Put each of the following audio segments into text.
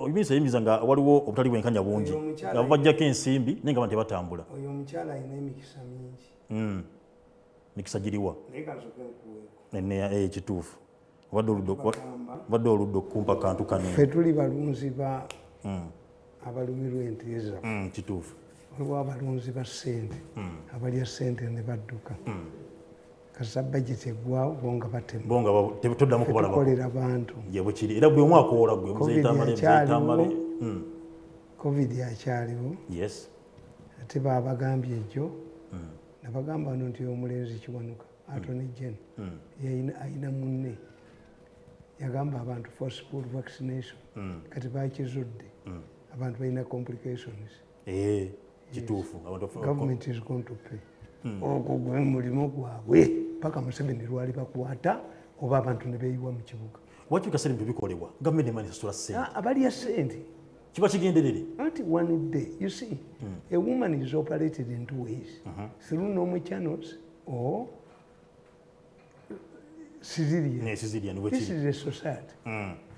Ebinsa yimiza nga waliwo obutali bwenkanya bungi nga bajjako ensimbi naye nga abantu tebatambula. Oyo omukyala alina emikisa mingi. Mikisa giriwa? Naye kasooke nkuweeko. Ekituufu. Badde oludde okumpa kantu kanene. Ffe tuli balunzi abalumirwa ente ezaffe. Kituufu. Waliwo abalunzi ba ssente abalya ssente ne badduka. Kasa bajeti eggwawo bo nga batema. Toddamu kubalabako. Tukolera bantu. Ye bwe kiri. Era bwe mwaka owola gwe muzeyi Tamale. Covid yakyaliwo. Yes. Ate baabagambye ejjo. Nabagamba wano nti omulenzi Kiwanuka Attorney General ayina munne yagamba abantu for school vaccination kati bakizudde abantu balina complications. Kituufu. Government is going to pay. Ogwo gwe mulimu gwabwe paka Museveni lwali bakwata oba abantu ne beeyiwa mu kibuga. Waki kasere bikolebwa gavumenti emani sasula ssente. Abalya ssente kiba kigenderere. Anti one day you see a woman is operated in two ways, through normal channels or civilian. This is a society.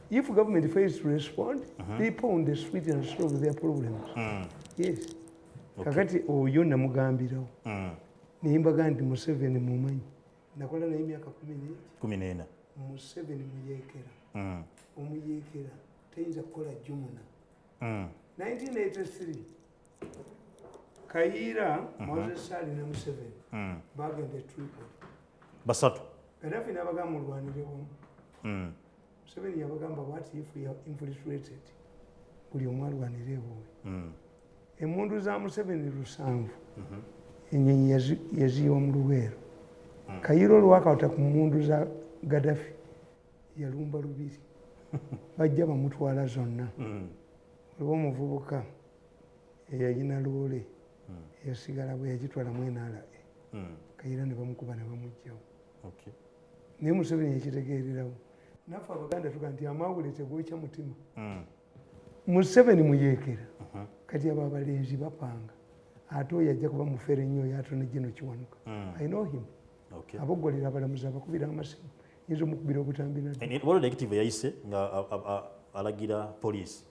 If government fails to respond, people on the street and solve their problems. Yes. Kakati oyo namugambirawo. Nimbaga nti Museveni mumanyi. Nakola naye emyaka 14. Museveni muyeekera. Omuyeekera tayinza kukola jumuna. 1983 Kayiira, Moses Sali ne Museveni bagenda Tripoli. Basatu. Gaddafi n'abagamba mulwanire wamu. Museveni yabagamba what if we are infiltrated? Buli omu alwanire ewaabwe. Emmundu za Museveni 7 ennyonyi yaziyiwa mu Luweero. Kayiira olwakawuta ku mmundu za Gaddafi yalumba 2 bajja bamutwala zonna. Waliwo omuvubuka eyayina loole yasigala bwe yagitwala mu NRA. Kayiira ne bamukuba ne bamuggyawo. Naye Museveni yakitegeererawo. Naffe Abaganda tuga nti amawulire tegwokya mutima. Museveni muyeekera kati abo abalenzi bapanga ate oyo ajja kuba mufere nnyo oyo Attorney General Kiwanuka. I know him. Aboggolera abalamuzi abakubira amasimu yinza omukubira obutambi nadde. Waliwo negative yayise nga alagira poliisi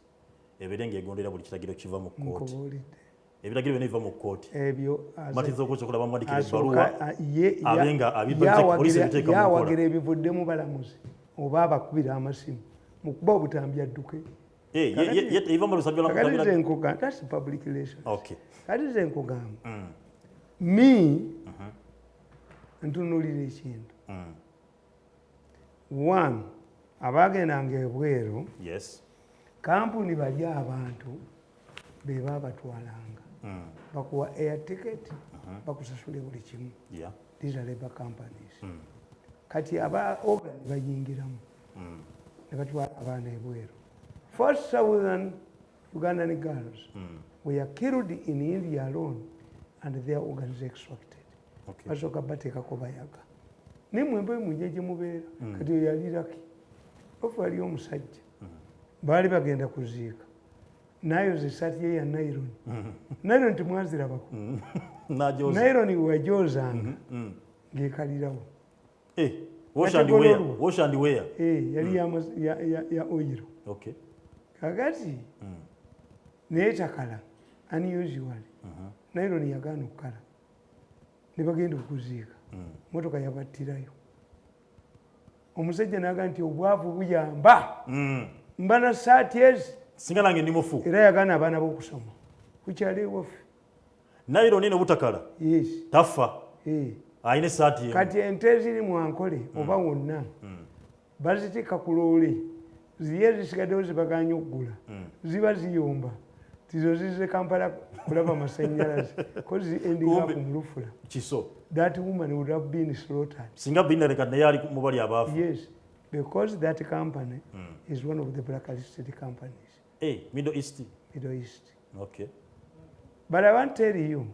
ebeere ng'egondera buli kiragiro kiva mu kkooti. Ebiragiro byonna biva mu kkooti. Ebyo matiza okusobola bamwandikira ebbaluwa abenga abibba poliisi ebiteeka mu nkola. Yawagira ebivuddemu balamuzi oba abakubira amasimu mu kuba obutambi adduke. That's public relations. Kati nze nkugamba ntunuulira ekintu. One, abaagendanga ebweru kampuni bali abantu be baabatwalanga bakuwa air ticket bakusasule buli kimu. These are labor companies. Kati aba organi bayingiramu ne batwala abaana ebweru. 4,000 Ugandan girls were killed in India alone and their organs extracted. Basooka bateekako bayaga. Nemwembe mujje gye mubeera kati oyo yali Lucky. Ofu ali omusajja baali bagenda kuziika nayoza essaati ye ya nylon. Nylon temwazirabako. Nylon wewajoozanga ng'ekalirawo. Wash and wear. Yali ya oil. Kakati neetakala unusually nylon yagaana okukala ne bagenda okuziika. Motoka yabattirayo. Omusajja n'agamba nti obwavu buyamba. Mbana ssaati ezi. Singa nange ndi mufu. Era yagaana abaana b'okusoma. Kukyali ewaffe. Nylon eno butakala. Tafa. Ayina essaati emu. Kati ente eziri mu Ankole oba wonna baziteeka ku loole. Ziye zisigaddewo zibaganya okugula. Ziba ziyomba. Tizo zize Kampala kulaba amasannyalaze. Kozi endinga ku mulufula. Kiso. That woman would have been slaughtered. Singa binaleka naye ali mu bali abaafu. Yes. Because that company is one of the blacklisted companies. Middle East. Middle East. Okay. But I want to tell you,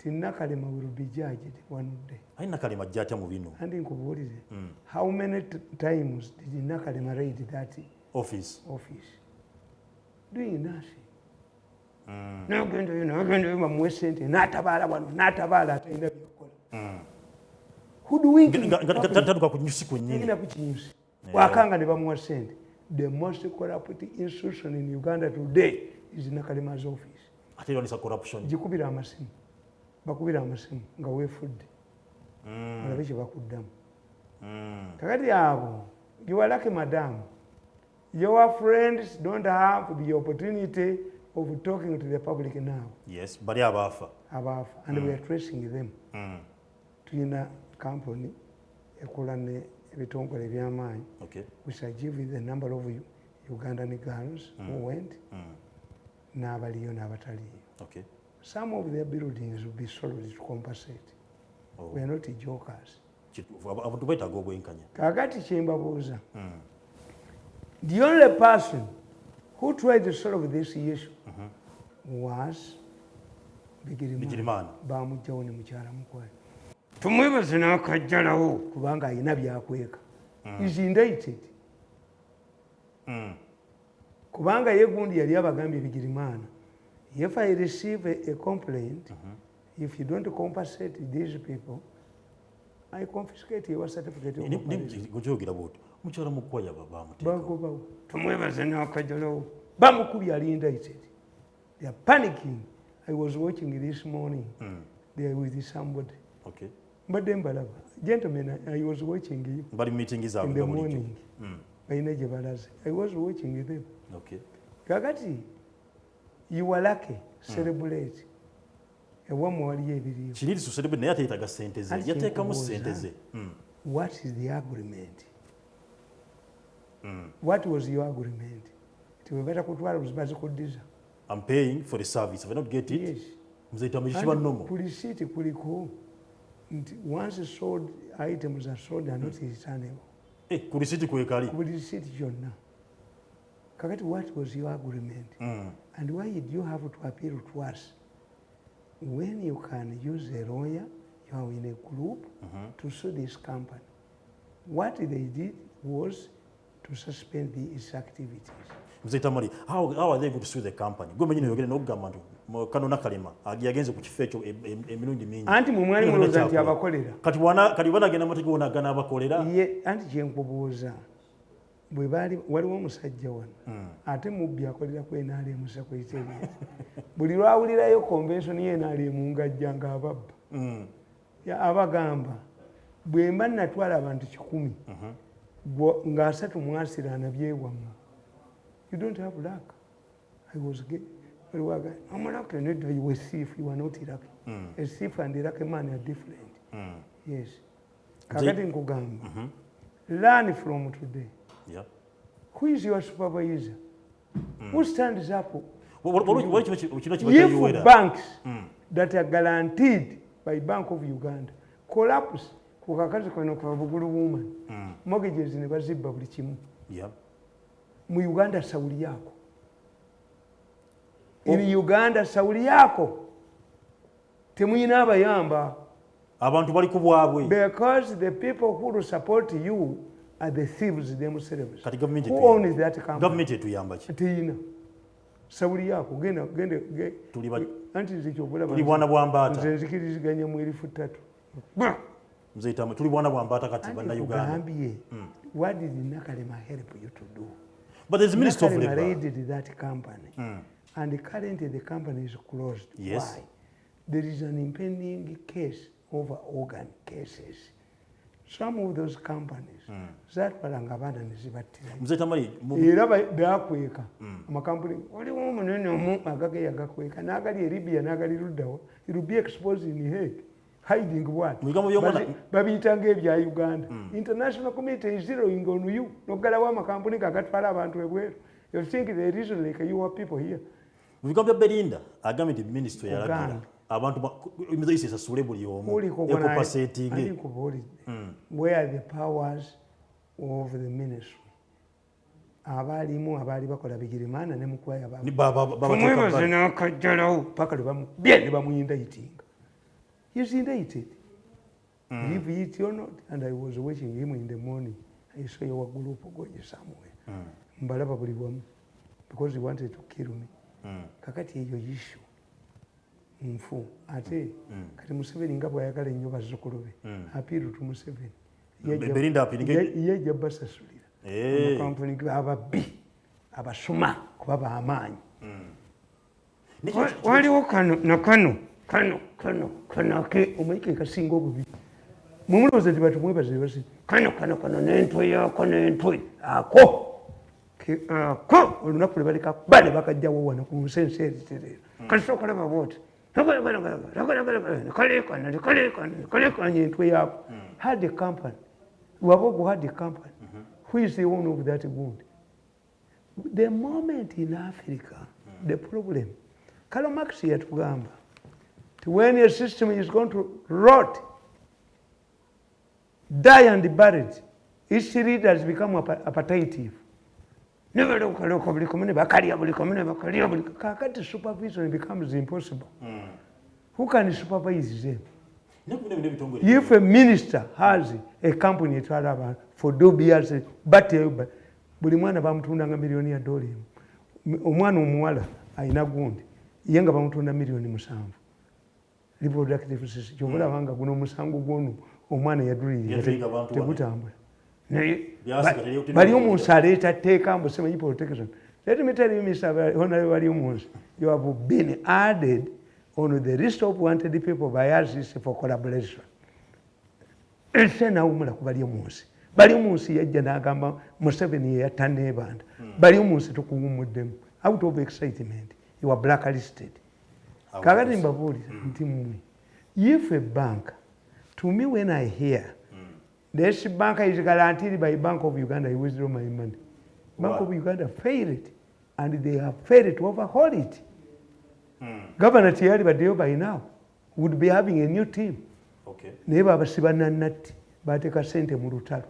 Nakalema will be judged one day. I Nakalema judge mu bino. And in Kubulize, how many times did Nakalema raid that office? Doing nothing. No going to Mwesente, Natabala one, Natabala at the end of your call. Who do we get? Wakanga never more sent. the most corrupt institution in Uganda today is Nakalema's office. Ate yonisa corruption. Jikubira amasimu. Bakubira amasimu nga weefudde. Olabe kye bakuddamu. Kakati abo, you are lucky, madam. Your friends don't have the opportunity of talking to the public now. Yes, but abafa. And we are tracing them. Tuyina company ekola ne ebitongole by'amaanyi. Okay. We shall give you the number of Ugandan girls who went. N'abaliyo n'abataliyo. Okay. Some of their buildings will be sold to compensate. We are not jokers. Abantu beetaaga obwenkanya. Kakati kye mbabuuza. The only person who tried to solve this issue was Bigirimana. Bamujjawo ne mukyala mukwale. Tumwebaze n'akajjalawo kubanga alina byakweka. Is indicted. Kubanga ye gundi yali abagambye Bigirimana. If I receive a complaint, if you don't compensate these people, I confiscate your certificate of comparison. Gojogira boto. Mukyala mukwaya bamuteeka. Bagobawo. Tumwebaze n'akajjalawo. Bamukubye ali indicted. They are panicking. I was watching this morning. They are with somebody. Okay. But then, gentlemen, I was watching you. But meeting is out in the morning. I was watching them. Okay. Kakati, you were lucky. Celebrate. She needs to celebrate. Naye ateetaga ssente ze. Yateekamu ssente ze. What is the agreement? What was your agreement? Tiwebata kutwala buzibazi kuddiza. I'm paying for the service. If I don't get it, yes. Mzaita mjishiba nomo. Kulisiti kuliko. Once sold items are sold and not returnable. Kulisiti kuekali. Kulisiti jonna. Kakati, what was your agreement? And why did you have to appeal to us? When you can use a lawyer, you are in a group to sue this company. What they did was to suspend its activities. Tamale, how are they able to sue the company? Go menye yogere no gamba kano nakalema agiyagenze ku kifo ekyo emirundi mingi. Anti mu mwali muloza nti abakolera. Kati wana gena matiko ona gana abakolera. Ye anti kye nkubuuza. Bwe bali waliwo omusajja wano. Ate mubbi akolera ku enaali emusa ku itebi. Buli lwawulirayo convention y'enaali emungajja nga ababba. Abagamba bwe mba natwala abantu 100 nga 3 mwasirana byewamma. You don't have luck. I was gay. I'm lucky. You were a thief. You are not lucky. A thief and a lucky man are different. Yes. Kakati nkugamba. Learn from today. Yeah. Who is your supervisor? Who stands up? If banks that are guaranteed by Bank of Uganda collapse, kukakazi kweno kwa bugulu woman. Mortgages ne bazibba buli kimu. Yeah. Mu Uganda sauli yako. In Uganda sauli yako. Temuyina abayamba. Abantu bali kubwabwe. Because the people who will support you are the thieves themselves. Who owns that company? Government etuyamba ki? Tiyina. Sauli yako genda anti zikyo bula tuli bwana bwambata. Nze nzikiriziganya mu 3000. Mzee tuli bwana bwambata kati bana Uganda. What did Nakalema help you to do? But there's a Minister of Labor. Raided that company. And currently the company is closed. Yes. Why? There is an impending case over organ cases. Some of those companies that balangabana nizibatira. Mzee Tamale era bakweka amakampuni waliwo omunene omu agage yagakweka nagali Libya nagali luddawo it will be exposed in Hague. Hiding what? Babiyitanga ebya Uganda. International community is zeroing on you. Nogalawo amakampuni gagatwala abantu ebweru. You think they reason like you are people here. Mugambye Belinda agambye nti minister yalagira abantu imizo isasule buli omu ecopaceting. Where are the powers of the ministry? Abalimu abali bakola Bigirimana ne mukwaya baba. Ni baba tumwebaze n'akajjalawo paka ne bamuyindaitinga. He's indicted. If it or not, and I was watching him in the morning, I saw your group going somewhere. Mbalaba buli wamu because he wanted to kill me. Kakati eyo issue. Mfu ate kati Museveni nga bw'ayagala ennyo bazzukulu be. Appeal to Museveni. Belinda apiringe ye jabba sasulira. amakampuni ababbi abasuma kuba bamaanyi waliwo kano ke omanyike kasinga obubi mumulowooza nti batumwebaze basi kano n'entwe yako n'entwe ako olunaku lwebaleka kuba ne bakajjawo wano ku nsensi eriterera kasookalaba bwoti kalekanye entwe yako had a company Wabogo had a company. Who is the one of that wound? The moment in Africa, the problem, Karl Marx yatugamba, when a system is going to rot, die and buried, its leaders become appetitive. Kakati supervision becomes impossible. Who can supervise them? If a minister has a company for dubious, but buli mwana bamutundanga milioni ya dola omwana omuwala alina gundi yenga bamutunda milioni 7 reproductive system kyobola banga guno musango gwonu omwana yadulira tegutambula bali omunsi aleeta tteeka mbu semanyi protection. Let me tell you, Mr. Honorable Waliumunsi, you have been added on the list of wanted people by us for collaboration. Ese naumula ku Waliumunsi. Waliumunsi yajja n'agamba Museveni yatta ebanda. Waliumunsi tukuwumuddemu out of excitement. You are blacklisted. Kakati mbabuulira nti mmwe. If a bank, to me when I hear this bank is guaranteed by Bank of Uganda, I withdraw my money. Bank of Uganda failed, and they have failed to overhaul it. Governor Thierry Badeo by now would be having a new team. Okay. Neba abasibana natti bateka sente mu lutalo.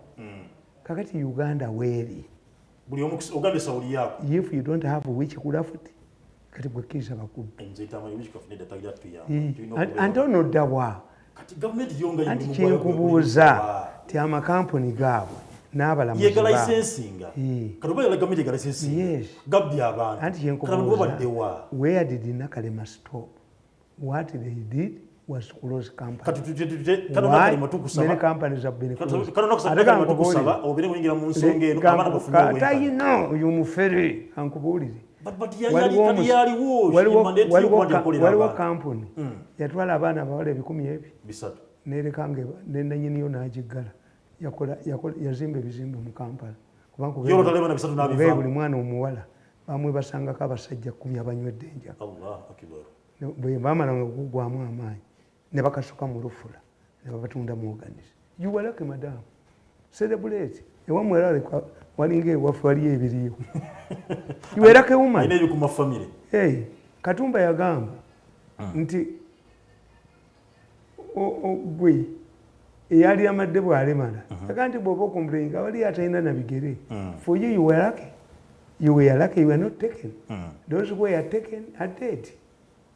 Kakati Uganda weri. Buli Uganda sauli yako. If you don't have which could have it, kati bwekiriza bakulu. Nzeta amanyi which kafune datagira tuya. Antono dawa. Kati government yonga anti kyenkubuuza ti amakampuni gaabwe n'abalamuzi yega licensinga kaluba yala government yega licensing yes gabya abantu anti kyenkubuuza where did Nakalema stop? What they did was to close company. Many companies have been closed. Kata you know yumufere ankubulire waliwo kampuni yatwala abaana abawala 10 bisatu nerekange nenanyiniyo n'agiggala yazimba ebizimbe mu Kampala kubanga buli mwana omuwala bamwe basangako abasajja 10 abanywedde enjala bwe bamalanga okugwamu amaanyi ne bakasuka mu lufula ne babatunda mu organize. You were lucky, madam. Celebrate. Ewamwe walinga ewaffe waliyo ebiriyo. You were lucky woman. Ine ku family. Hey, Katumba yagamba nti gwe eyali amadde bwalemala akanti bw'oba okumbulenga wali atalina na bigere. For you, you were lucky. You were lucky, you were not taken. Those who were taken are dead.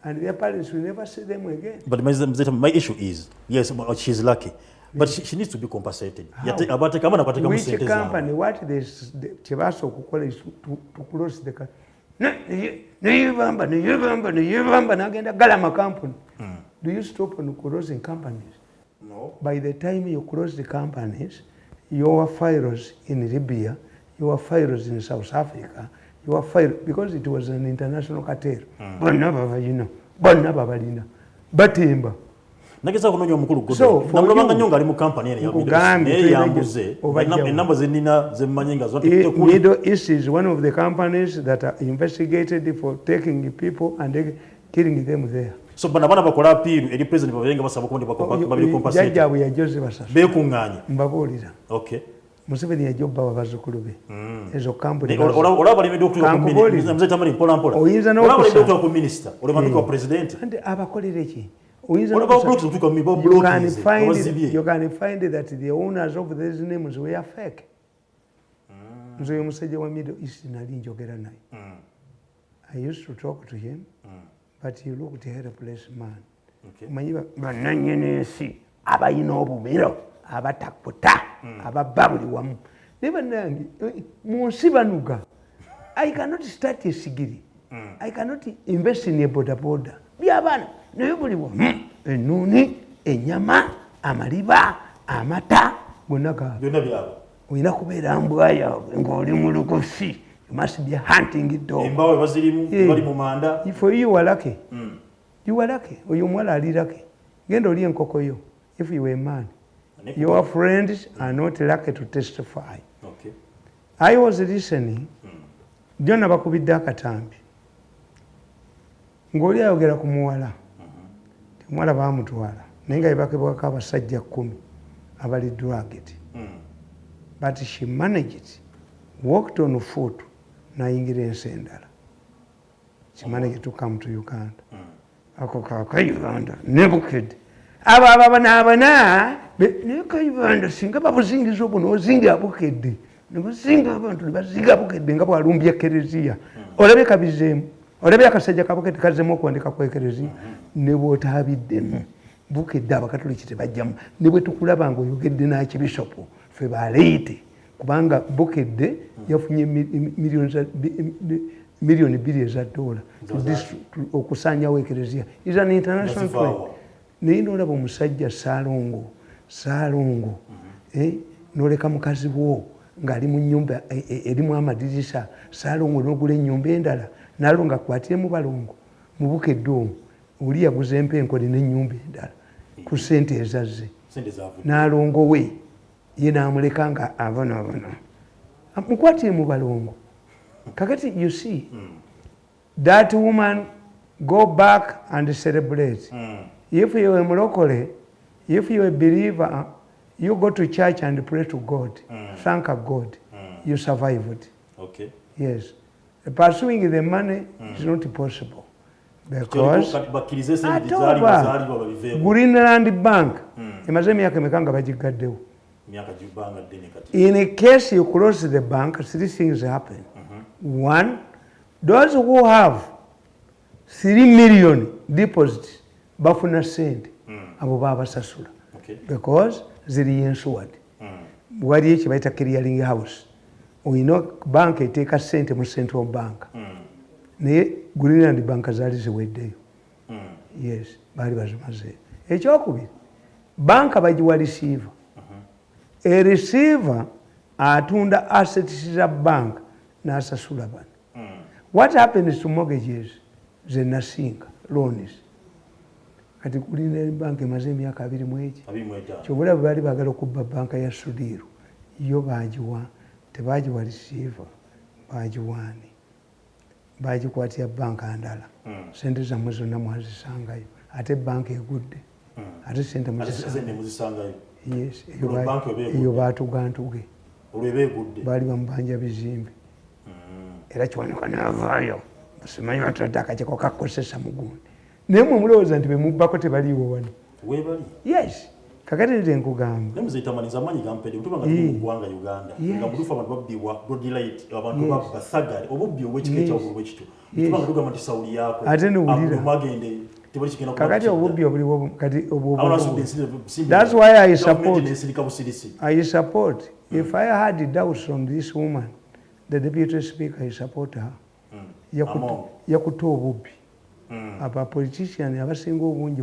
And their parents will never see them again. But my issue is, yes, she's lucky. But she needs to be compensated. Which company, what they Chivaso call is to close the company. Do you stop on closing companies? No. By the time you close the companies, your files in Libya, your files in South Africa, your file, because it was an international cartel. Batimba. Nageza kunonyo mukulu gobe. Namulabanga nyonga ali mu company ene yambuze. Enamba zenina zemmanyenga zote kuli. Middle East is one of the companies that are investigated for taking people and killing them there. So bana bakola appeal eri president babenga basaba ko ndi babili compensate. Jajja bwe yajoze basasa. Bekunganya. Mbabulira. Okay. Museveni yajobba abazukulu be. Ezo company. Ola bali medo okuwa community. Mzee Tamale mpola mpola. Oyinza no ola bali medo okuwa minister. Ola bandiko president. Ande abakolere ki? You can find that the owners of these names were fake. Nzo yomusajja wa Middle East nali njogera naye. I used to talk to him, but he looked a helpless man. Manyi bananyene ensi abayina obubiro abatakuta abababuli wamu. Neba nange munsi banuga. I cannot start a sigiri. I cannot invest in a boda. Byabana nebuliwo enuni enyama amaliba amata bonaka byonna byabo oyina kubeera mbwa yaabwe ng'oli mu lukufi. You must be hunting dog. Embawe bazirimu bali mu manda. For you were lucky. You were lucky. Oyo omuwala ali lucky. Genda oli enkoko yo. If you were a man. Your friends are not lucky to testify. Okay. I was listening. Jona bakubidde akatambi. Ng'oli ayogera ku muwala. Omuwala baamutwala. Naye nga yebakebwako abasajja 10 abali drugged. But she managed, walked on foot, nayingira ensi endala. She managed to come to Uganda. Ako kaka Uganda, nebukedde. Abo ababona neka Uganda singa babuzingiza obuno ozinga abukedde. Nebuzinga abantu nebazinga abukedde nga bwalumbya ekereziya. Olabye kabizeemu. Olabye akasajja kabukedde kazzemu okuwandika ku ekereziya. Ne bw'otaabiddemu. Bukedde abakatoliki tebajjamu. Ne bwe tukulaba ng'oyogedde n'akibisopo. Fe baleete kubanga Bukedde yafunye milioni 2 eza dola okusanyawo ekereziya. Is an international trade. Naye n'olaba omusajja Saalongo n'oleka mukazi wo ng'ali mu nnyumba erimu amadirisa. Saalongo n'ogula ennyumba endala nalo nga akwatiremu balongo mu Bukedde omwo oli yaguza empenko n'ennyumba endala ku ssente ezazze n'alongo we ye n'amuleka nga abonaabona mukwatire mu balongo. Kakati you see that woman go back and celebrate. If you are a Moroccan, if you are a believer, you go to church and pray to God. Thank God. You survived. Okay. Yes. Pursuing the money is not possible. Because Greenland Bank emaze emyaka emeka nga bagigaddewo. In a case you close the bank, 3 things happen. One, those who have 3 million deposits bafuna sente abo babasasula because ziri insured. Wali ekyo bayita clearing house. Oyina bank eteeka sente mu central bank. Naye Greenland Bank zaali ziweddeyo. Yes, baali bazimazeeyo. Ekyokubiri, banka bagiwa receiver. A receiver atunda assets za bank n'asasula bano. What happens to mortgages? Ze nasinga loans. Kati Greenland Bank emaze emyaka 2 kyobulabe baali baagala okubba banka ya Sudiru yo baagiwa tebaagiwa receiver baagiwaani baagikwatira banka ndala sente zammwe zonna mwazisangayo ate banka egudde ate sente muzisangayo. Yes, eyo baatugantuge baali bamubanja bizimbe era kiwanuka naavaayo simanyi batadde akakiko kakozesa mugundi naye mwe mulowooza nti bemubbako tebaliiwo wano. Yes, kakati nze nkugamba ate nowulira kakati obubbi obuliwo kati that's why I support if I had doubts on this woman the deputy speaker I support her yakuta obubbi aba politician abasinga obungi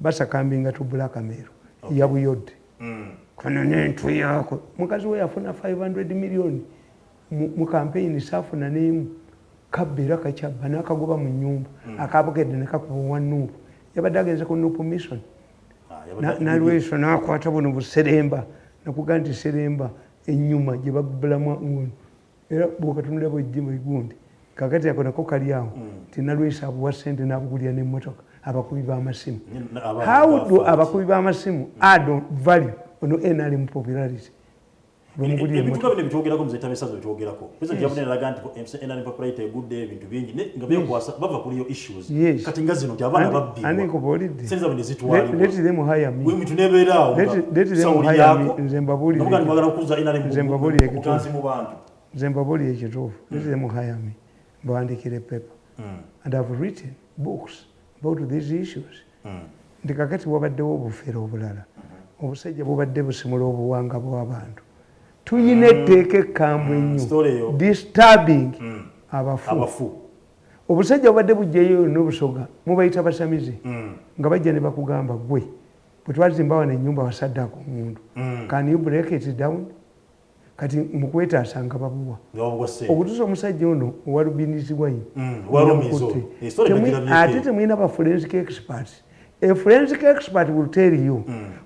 basakambinga tu blackmail yabuyodde kono n'entu yaako mukazi we yafuna 500 million mu campaign saafuna n'emu kabbera kakyabba n'akagoba mu nnyumba akabukedde ne kakuba Nuupu yabadde agenze ku Nuupu mission nalweso n'akwata buno buseremba nakuga nti seremba ennyuma gye babbulamu ngono era bw'okatunula bwejjima gundi kakati ako nako kali awo tinalwesa abuwa sente n'abugulira n'emmotoka abakubi b'amasimu. How do abakubi b'amasimu add value on NRM popularity? Ebintu kabine bitwogerako muzeta mesazo bitwogerako. Pesa gyabone laga nti NRM popularity egudde ebintu bingi ne nga byekwasa bava kuliyo issues. Kati nga zino tyabana babbi. Ani kubolidde. Senza bine zitwali. Let them hire me. We mitunebeerawo. Let them hire me. Nze mbabuli. Namuga nimagala okuza NRM nze mbabuli okutanzi mu bantu. Nze mbabuli ekituufu. Let them hire me. Mbawandikire paper. And I've written books about these issues. Ndi kakati wabaddewo obufere obulala. Obusajja bubadde busimula obuwanga bw'abantu. Tuyina etteeka ekkambwe ennyo disturbing abafu. Obusajja bubadde bujjayo n'obusoga mubayita basamize nga bajja ne bakugamba gwe bwe twazimba wano ennyumba wasaddaako omuntu. Can you break it down? kati mukwetaasa nga babuwa okutuusa omusajja ono owalubinizibwa ate temulina ba forensic experts. A forensic expert will tell you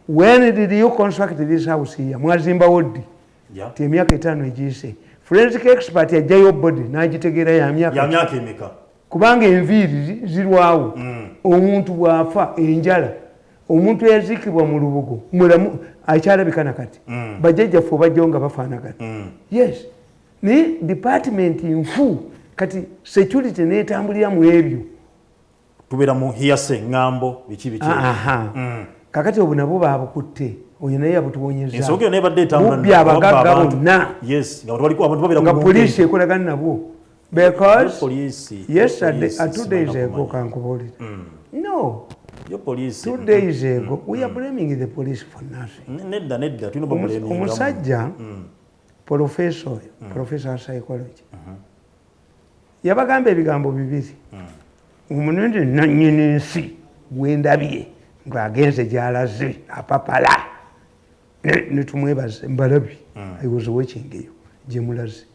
when did you construct this house here mwazimbawo ddi ti emyaka 5 egiyise. Forensic expert yajjayo body n'agitegeera ya myaka emeka kubanga enviiri zirwawo. Omuntu bw'afa enjala omuntu yazikibwa mu lubugo mulamu akyalabika nakati bajjajjaffe obajjawo nga bafaana kati. Yes naye department nfu kati security neetambulira mu ebyo tubeera mu hiyase ŋŋambo biki kakati obwo nabo baabukutte oyo naye yabutuwonyeza ensonga eyo nebadde etambula bubbi abagagga bonna nga poliisi ekolagana nabwo because yesterday 2 days ago kankubuulira no 2 days ago we are blaming the police for nothing. Omusajja professor oyo professor wa psychology yabagamba ebigambo bibiri. Omunene nannyini ensi gwendabye ng'agenze gy'alaze apapala netumwebaze mbalabi I was watching eyo gyemulaze.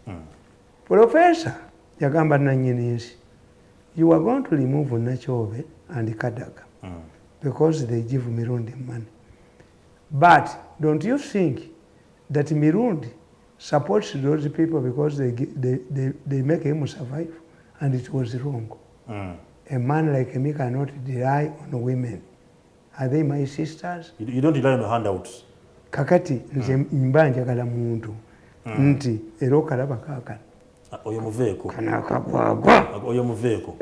Professor yagamba nannyini ensi you are going to remove Nachobe and Kadaga because they give Mirundi money. But don't you think that Mirundi supports those people because they make him survive? And it was wrong. A man like me cannot rely on women. Are they my sisters? You don't rely on handouts. Kakati nze mba njagala muntu nti era okalaba kaakano oyo muveeko kanakagwagwa oyo muveeko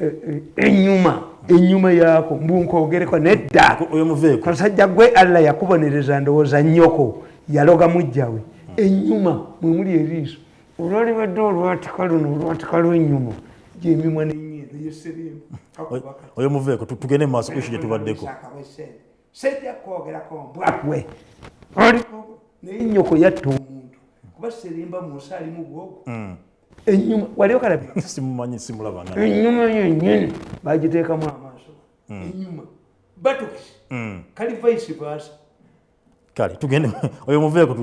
ennyuma yaako mbunkogereko nedda oyo muveeko kasajja gwe Allah yakubonereza ndowooza nnyoko yaloga mujjawe ennyuma mwe muli eriiso olwalibadde olwatika luno olwatika lw'ennyuma gyemimwa n'ennyindo yesirimu oyo muveeko tugende mu maaso kushu gye tubaddeko sejja kwogerako mbwakwe oliko naye nnyoko yatta omuntu kuba serimba mu nsi alimu bwogo ennyuma wali okalabika simumanyi simulabanga ennyuma yennyini bagiteekamu amaaso ennyuma batukisi kali vice versa kale tugende oyo muveeko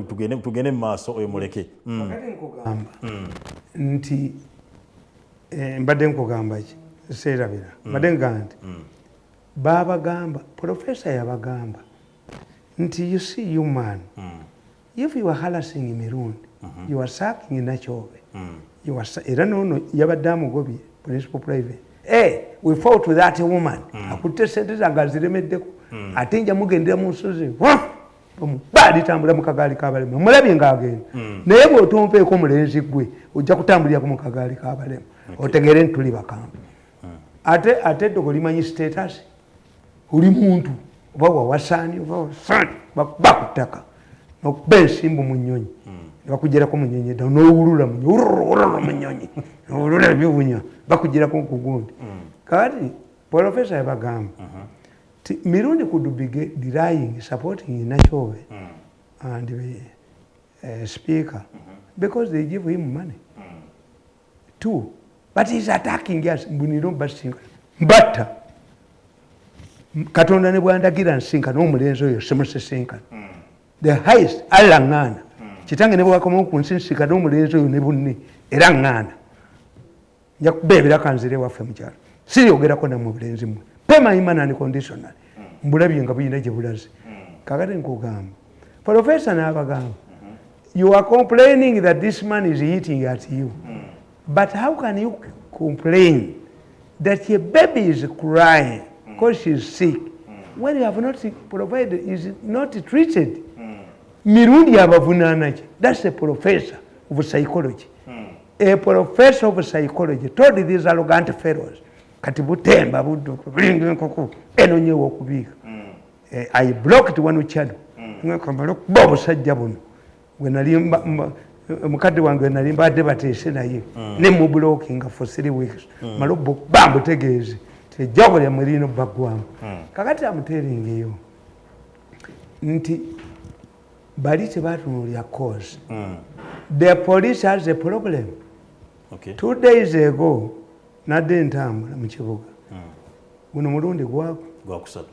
tugende mu maaso oyo muleke akati nkugamba nti mbadde nkugamba ki seerabira mbadde nkugamba nti babagamba professor yabagamba nti you see you man if you are harassing Mirundi you are sucking Nachobe era nono yabadde amugobye principal private we fought with that woman akutte sente zange aziremeddeko ate nja mugendera mu nsozi omubali tambula mu kagaali k'abalema mulabye ng'agenda naye bw'otompeeko omulenzi gwe ojja kutambulirako mu kagaali k'abalema otegere nti tuli bakambwe ate eddoko limanyi status oli muntu oba wawasaani oba wasaani bakuba ku ttaka nokuba ensimbu mu nnyonyi bakugirako mu nnyonyi edda n'owulula mu nnyonyi n'owulula ebiwunya bakugirako ku gundi kati professor yabagamba Mirundi could be denying supporting Nachobe and the speaker because they give him money. 2, but he's attacking us. But Katonda ne bwandagira nsinka n'omulenzi oyo simusisinka. The highest alla ngana. Kitange ne bwakoma ku nsinsika n'omulenzi oyo ne bunne era ngana. Nja kubebera kanzire waffe mu kyalo. Siyogerako na mu bulenzi mwe. Pema imana unconditional. Mbulabye nga buyina gye bulaze. Kakati nkugamba. Professor n'abagamba. You are complaining that this man is eating at you. But how can you complain that your baby is crying because she is sick when you have not provided, is not treated? Mirundi abavunaana ki? That's a professor of psychology. A professor of psychology told these arrogant fellows kati butemba budduka bulinga enkoko eno nyewo okubiika I blocked one channel ngakambala okuba obusajja buno bwe nali mukadde wange nali mbadde bateese naye ne mu blocking for 3 weeks malobbo bambutegeeze tejjago lya mulino baggwamu kakati amuteeringeyo nti bali tebatunuulya cause the police has a problem. 2 days ago nadde ntambula mu kibuga guno mulundi gwakusatu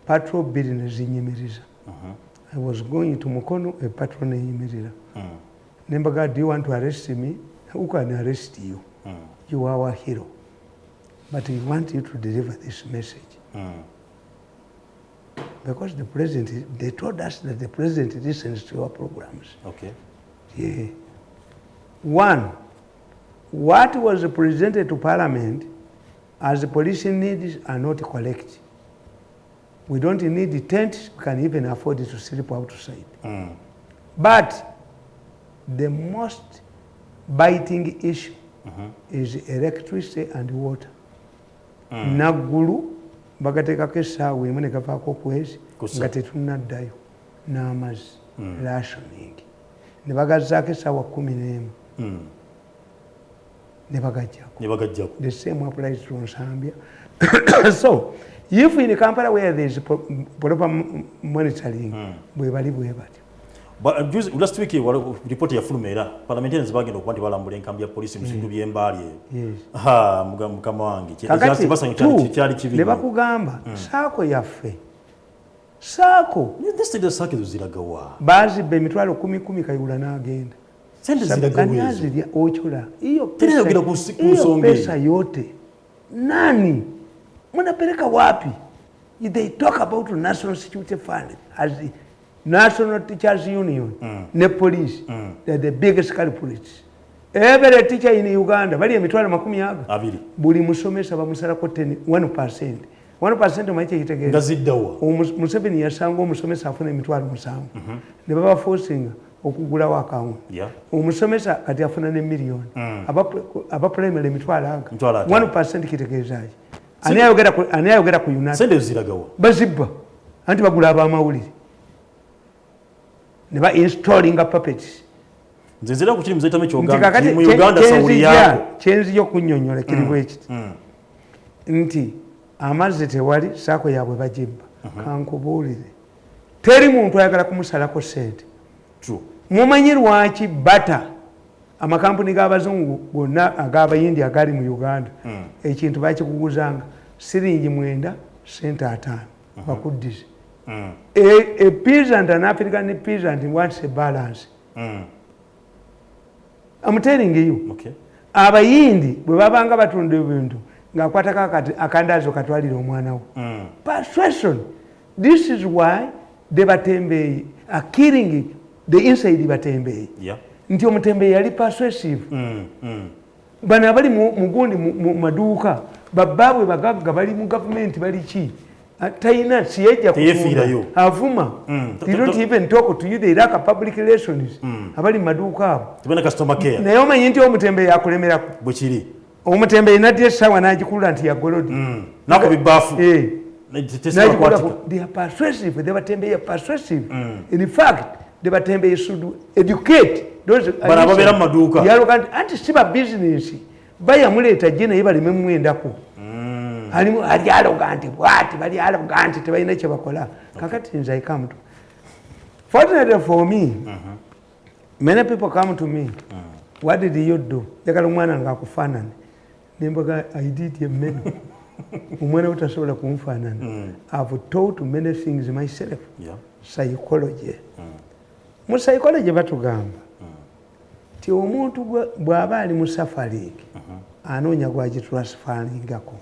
patrol bill ne zinyimiriza I was going to Mukono a patrol neyimirira Nembaga, do you want to arrest me? Who can arrest you? You are our hero. But we want you to deliver this message. Because the president, they told us that the president listens to our programs. Okay. Yeah. One, what was presented to Parliament as the police needs are not correct. We don't need tents, we can even afford to sleep outside. But the most biting issue is electricity and water. Naggulu bagateekako essaawa emu ne gavaako kwezi nga tetunnaddayo n'amazzi rationing ne bagazzaako essaawa 11 ne bagajjako. The same applies to Nsambya. So if in Kampala where there is proper monitoring bwe bali bwe batyo. But last week report ya fulumera parliamentarians bagenda okuba nti balambula enkambi ya poliisi mu bitundu by'embaali mukama wange kyali kibi ne bakugamba saako yaffe saako ziragawa bazibba emitwalo 10 kayula n'agenda sente ziragawa ochola hiyo pesa yote nani mnapeleka wapi? They talk about National Security Fund as the National Teachers Union, the police, they're the biggest culprits. Every teacher in Uganda, bali emitwalo 10 buli musomesa bamusalako 1%. 1% maiche kitegeeza. Ngaziddawa. Museveni yasanga omusomesa afuna emitwalo 7. Ne baba forcing okugulawo account. Omusomesa kati afuna ne million. Aba primary emitwalo 1% kitegeezaaje. Ani ayogera ku United. Sende ziragawa. Bazibba. Anti bagula abamawulire. Ne ba installing a puppets. Nzenzera ku kiri muzayitamu ekyogamba mu Uganda sawuli yako. Kyenzi y'okunnyonnyola kiri bwekiti. Nti amazzi tewali saako yaabwe bagibba. Kankubuulire. Teri muntu ayagala kumusalako ssente. True. Mumanyi lwaki bata amakampuni g'abazungu gonna ag'abayindi agali mu Uganda ekintu bakikuguzanga siringi 9 sente 5 bakuddize. A peasant, an African peasant wants a balance. I'm telling you. Okay. Abayindi bwe babanga batunda ebintu ng'akwatako akandaazo katwalira omwana we. Persuasion. This is why the Batembeyi are killing the inside Batembeyi. Yeah. Nti omutembeyi yali persuasive. Bano abali mugundi mu maduuka babbaabwe bagagga bali mu gavumenti bali ki Taina siyeja kufunda avuma they don't even talk to you, they lack public relations abali maduuka abo tibana customer care naye omanyi nti omutembe yakulemerako bwekiri omutembe inadde essawa n'agikulula nti ya golodi nako bibafu they are persuasive, they batembe are persuasive in fact they batembe should educate those barababera maduuka yaloga anti siba business bayamuleeta je naye balime mwendako alimu arrogant bwati bali arrogant tebalina kye bakola kakati nze I come to fortunately for me many people come to me what did you do yakala omwana ngakufaanana nembaga I did a many omwana utasobola kumfaanana I've taught many things myself psychology mu psychology batugamba ti omuntu bw'aba ali mu safaring anoonya gwagitransferingako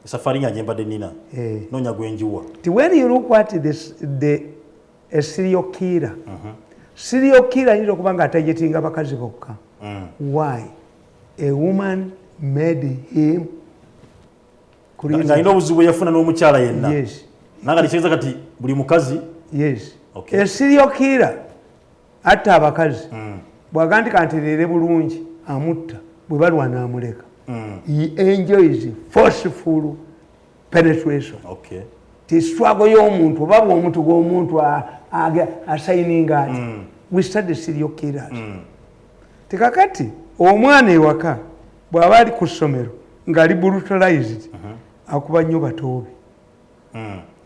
safari nyembade nina nonya gwenjiwa. When you look at a serial killer, serial killer is okubanga atajetinga bakazi bokka. Why? A woman made him nga ino obuzibu yafuna n'omukyala yenna. Yes. Nanga licheza kati buli mukazi. Yes. Okay. A serial killer atta abakazi bwagandi kanterere bulungi amutta bwe balwana amuleka. He enjoys forceful penetration. Okay. The struggle y'omuntu oba bw'omuntu gw'omuntu assigning ati. We study serial killers. Tekakati omwana ewaka bw'aba ali ku ssomero ng'ali brutalized akuba nnyo batoobe.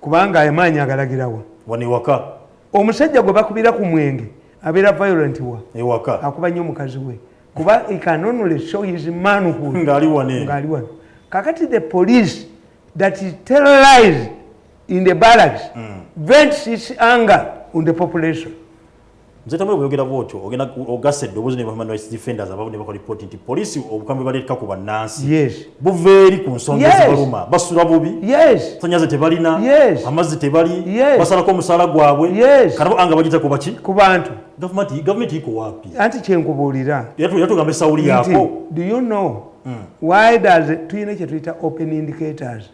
Kubanga amaanyi agalagirawa. Wano ewaka. Omusajja gwe bakubira ku mwenge abeera violent wa. Ewaka. Akuba nnyo mukazi we. Kuba he can only show his manhood. Ngali wane. Kakati the police that is terrorized in the barracks vents its anger on the population. Mzetamwe bwogera bwotyo ogenda ogase dobozi ne human rights defenders ababone bako report nti police obukambe baleka kuba nansi. Yes. Buveeri ku nsonga zibaluma basula bubi. Yes. Sanyaze tebaalina. Yes. Amazzi tebali. Yes. Basalako omusala gwabwe. Yes. Kanabo anga bagita ku baki? Ku bantu. Government iko wapi? Anti kyenkubuulira. Yatugambe sawuli yako. Do you know why does tuyina kye tuyita open indicators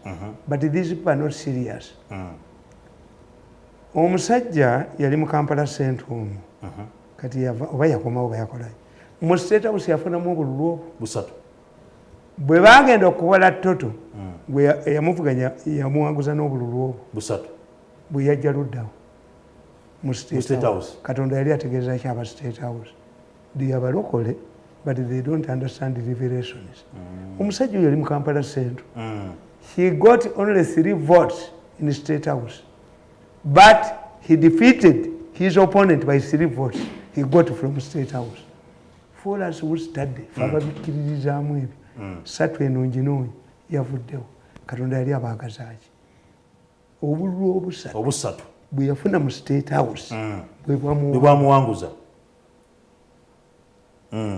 but these people are not serious? Omusajja yali mu Kampala Centrum. Kati oba yakomawo oba yakolayo. Mu State House yafunamu obululu busatu. Bwe bagenda okukola toto bwe yamuvuganya yamuwanguza n'obululu obwo busatu. Bwe yajja luddawo mu State House. Katonda yali ategeeza kyaba State House. They are abalokole but they don't understand the revelations. Omusajja yali mu Kampala Central. He got only 3 votes in the State House. But he defeated his opponent by 3 votes. He got from State House. For us who study, fababikiririzaamu ebyo. Satu enungi n'oyo yavuddewo. Katonda yali abaagazaaki. Obululu obusatu. Bwe yafuna mu State House. Bwe bwamuwanguza.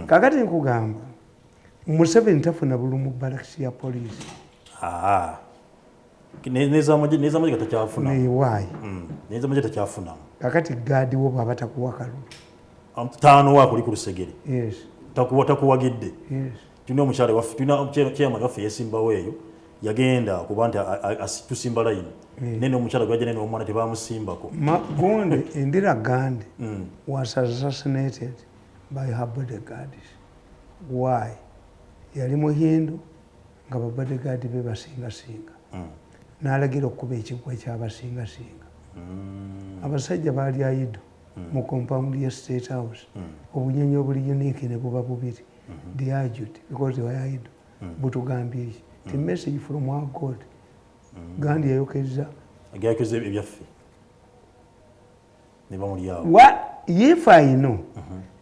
Kakati nkugamba Museveni tafuna bulu mu balakisi ya poliisi. Neza maji katakyafuna. Why? Neza maji katakyafuna. Kakati gaadi wo baba takuwa kalulu. Taano wako liko lusegere. Yes. Takuwagidde. Yes. Tuna omukyala waffe tuna chairman waffe yesimbawo eyo yagenda kuba nti tusimba line. Nene omukyala gwaje nene omwana tebamusimbako. Gundi Indira Gandhi was assassinated by her bodyguards. Why? Yali muhindu nga ba bodyguard be basinga. N'alagira okuba ekigwa ekyabasinga. Abasajja baali ayido mu compound ya State House. Obunyonyi obuli unique ne buba bubiri. They argued because they were ayido. Butugambye eki. The message from our God. Gandhi yayokeza. Agayokeza ebyaffe. Ne bamulyawo. What if I know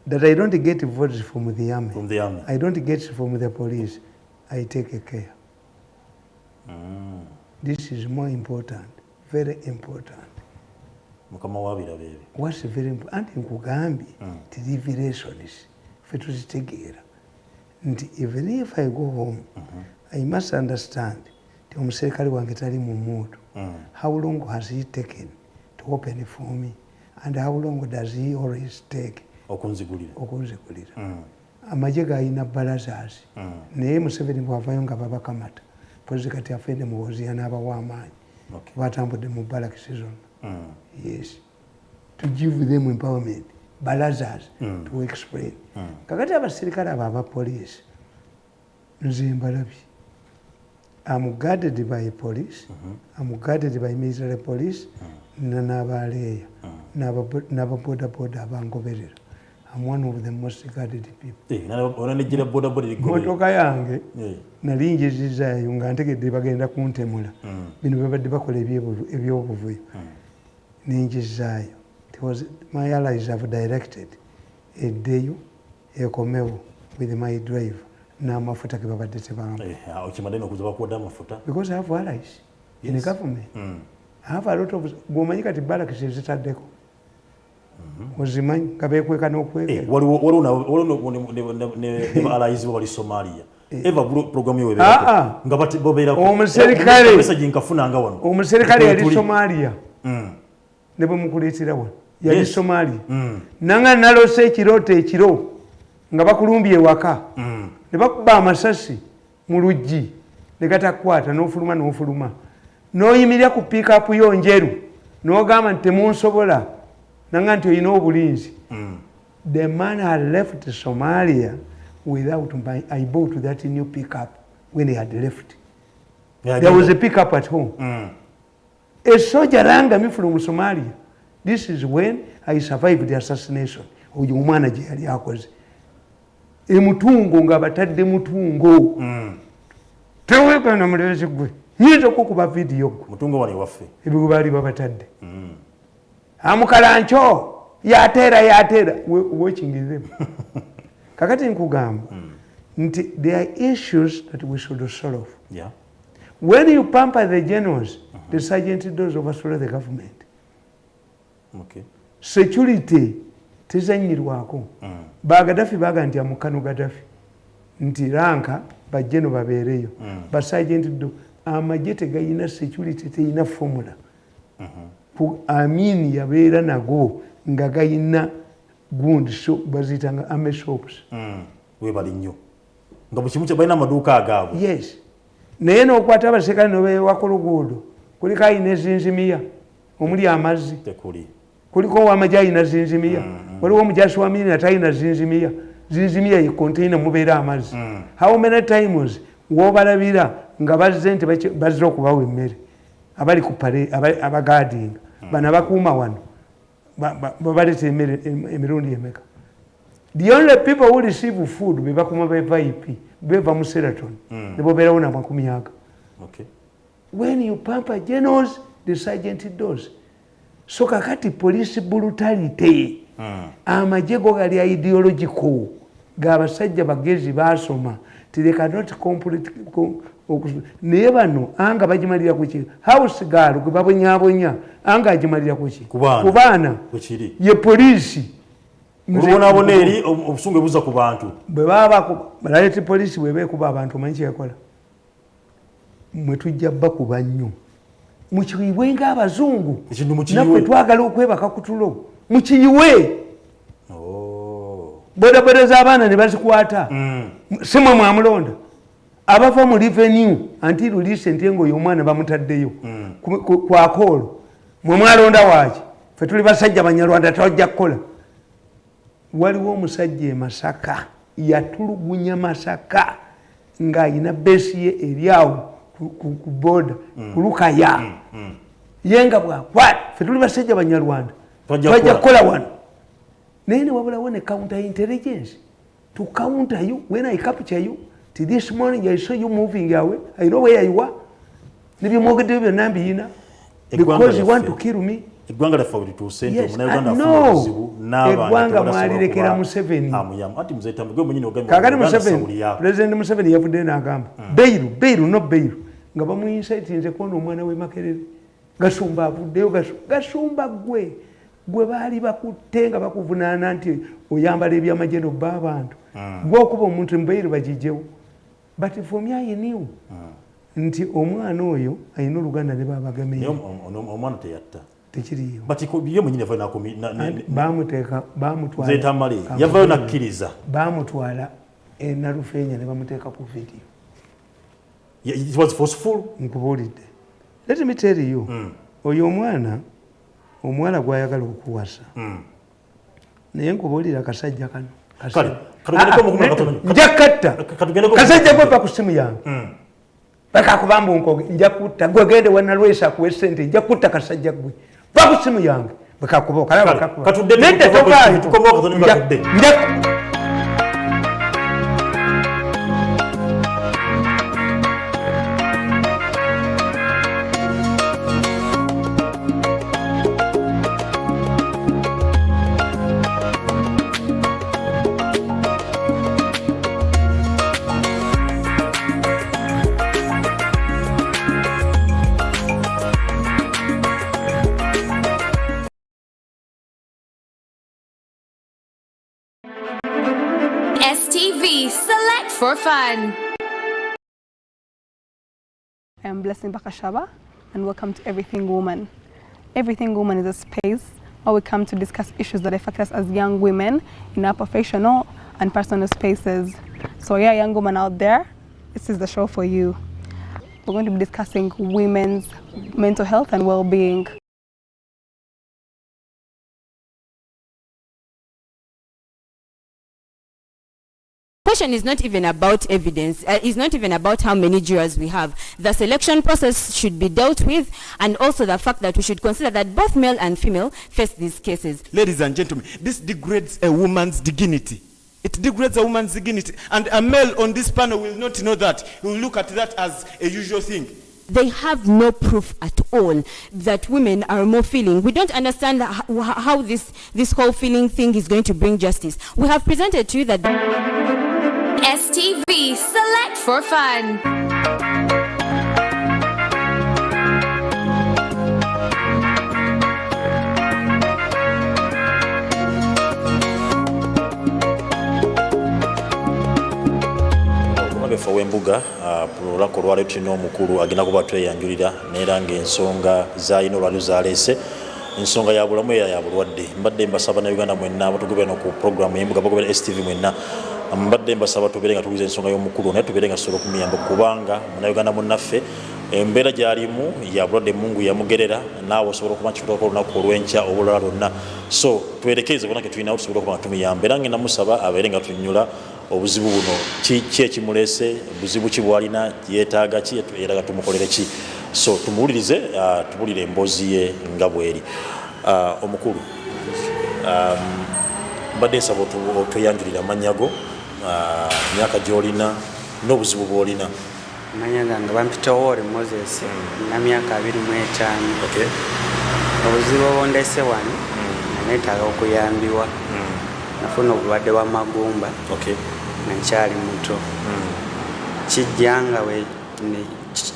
that I don't get votes from the army? From the army. I don't get from the police. I take a care. This is more important, very important. Mukama wabira bebe. What's very important? Nkugambye the revelations fe tuzitegeera nti even if I go home I must understand ti omuserikale wange tali mu mood. How long has he taken to open for me and how long does he always take okunzigulira? Amagye gayina barazasi naye Museveni bwavayo nga babakamata pozi kati afende muwoziya n'abawa amaanyi batambudde mu balakisi zonna. Yes, to give them empowerment, barazas to explain. Kakati abasirikale abo abapoliisi nze mbalabye. I'm guarded by police, I'm guarded by military police, n'abaleeya n'ababodaboda abangoberera. I'm one of the most guarded people. Motoka yange nali njizizaayo nga ntegedde bagenda kuntemula. Bino babadde bakola ebyobuvuyo. Ninjizaayo. My allies have directed eddeyo ekomewo with my driver n'amafuta ge babadde tebamba. Okimanyi okuza bakuwadde amafuta? Because I have allies in the government. I have a lot of... Gwomanyi kati balakisi ezitaddeko. Ozimanyi nga beekweka n'okweka. Waliwo ne ba allies bo bali Somalia. Eva programu yo ebeerako. Nga bobeerako. Omuserikale. Message nkafunanga wano. Omuserikale yali Somalia. Ne bwe mukuleetera wano. Yali Somalia. Nanga nalose ekiro nga bakulumbye ewaka. Ne bakuba amasasi mu luggi ne gatakwata n'ofuluma. N'oyimirira ku pick up yo njeru. N'ogamba nti temunsobola. Nanga nti oyina obulinzi. The man had left Somalia without I bought that new pickup when he had left. There was a pickup at home. A soldier rang me from Somalia. This is when I survived the assassination. Oyo omwana gye yali akoze. Emutungo nga batadde mutungo. Tewekana mulezi gwe. Yinza okukuba video gwe. Mutungo wali waffe. Ebyo baali babatadde. Amukalancho yatera watching them. Kakati nkugamba nti there are issues that we should solve. Yeah. When you pamper the generals, the sergeant does overthrow the government. Okay. Security tezanyirwako bagadafi baga nti amukano gadafi nti ranka bajjeno babeereyo basagenti do amagye tegayina security teyina formula Amin yabeera nago nga gayina gundi shop bazitanga ame shops we bali nnyo nga bukimu kye balina amaduuka agaabwe yes naye n'okwata abasekale nobeewa luguudo kuliko ayina ezinzimiya omuli amazzi kuliko ow'amagye ayina zinzimiya waliwo omujasi wa mini atayina zinzimiya ye container mubeera amazzi how many times w'obalabira nga bazze nti bazze okubawa emmere abali ku pale abagadinga bano abakuuma wano babaleeta emirundi emeka the only people who receive food be bakuuma be VIP beva mu Sheraton ne bobeerawo na makumi aga when you pamper generals the sergeant does so kakati police brutality amagye go gali ideological g'abasajja bagezi basoma they cannot complete naye bano anga bagimalira kuki house girl gwe babonyabonya anga agimalira kuki ku baana ye polisi olubonabona eri obusungu buza ku bantu bwe baba balete polisi bwe beekuba abantu omanyi kyeyakola mwe tujja bakuba nnyo mukiyiwe ng'abazungu naffe twagala okwebaka ku tulo mukiyiwe bodaboda z'abaana ne bazikwata si mwe mwamulonda abava mu revenue until recent ngo y'omwana bamutaddeyo ku akoolo mwe mwalonda waaki ffe tuli basajja banyarwanda tojja kukola waliwo omusajja e Masaka yatulugunya Masaka ng'ayina besi ye eri awo ku boda ku Lukaya yenga bwakwata ffe tuli basajja banyarwanda tojja kukola wano naye ne wabulawo ne counter intelligence to counter you when I capture you. This morning I saw you moving away. I know where you are. Because you want to kill me. Yes, I know. Egwanga mwalilekera Museveni. Kakati Museveni, President Museveni yavudde n'agamba. Beiru, no Beiru. Nga bamuyinsaiti nze kuona omwana we Makerere. Gasumba avuddeyo gasumba gwe baali bakutte nga bakuvunaana nti oyambala ebyamagye n'obba abantu. Gwe okuba omuntu Beiru bagijjewo. But for me I knew nti omwana oyo ayina Oluganda ne babagameyo omwana teyatta tekiriyo but yo mwenyine fa na bamutwala Tamale yavayo nakkiriza bamutwala Narufenya ne bamuteeka ku video. It was forceful. Nkubuulidde. Let me tell you oyo omwana gwayagala okuwasa naye nkubuulira akasajja kano njakatta kasajja gwe pa ku simu yange bakakubamba onkoge njakutta gwe gende wanalwesa kuwe sente njakutta kasajja gwe pa ku simu yange bakakuba okalaba katudde STV, select for fun. I am Blessing Bakashaba and welcome to Everything Woman. Everything Woman is a space where we come to discuss issues that affect us as young women in our professional and personal spaces. So yeah, young woman out there, this is the show for you. We're going to be discussing women's mental health and well-being. The question is not even about evidence, it's not even about how many jurors we have. The selection process should be dealt with, and also the fact that we should consider that both male and female face these cases. Ladies and gentlemen, this degrades a woman's dignity. It degrades a woman's dignity, and a male on this panel will not know that. He will look at that as a usual thing. They have no proof at all that women are more feeling. We don't understand how this whole feeling thing is going to bring justice. We have presented to you that STV, select for fun. waffe w'Embuga olunaku olwaleero tulina omukulu agenda kuba tweyanjulira neera ng'ensonga z'alina olwaleero zaleese ensonga ya bulamu era ya bulwadde. Mbadde mbasaba na Uganda mwenna abatugobera no ku programu y'Embuga bagobera STV mwenna mbadde mbasaba tubeere nga tuwuliza ensonga y'omukulu naye tubeere nga tusobola okumuyamba kubanga Munnayuganda munnaffe embeera gy'alimu ya bulwadde Mungu yamugerera naawe osobola okuba kituuka olunaku olw'enkya obulala lwonna so twerekereze bonna ke tulinawo tusobola okuba nga tumuyamba era ngenda musaba abeere nga tunnyula obuzibu buno ki ekimuleese buzibu ki bwalina yeetaaga ki era nga tumukolere ki so tumuwulirize tubulire emboozi ye nga bweri. Omukulu mbadde nsaba otweyanjulira amannya go myaka gy'olina n'obuzibu bw'olina. Amanya gange bampita Owori Moses na myaka 25. Okay. Obuzibu obundese wano neetaaga okuyambiwa nafuna obulwadde bwa magumba nkyali muto kijjanga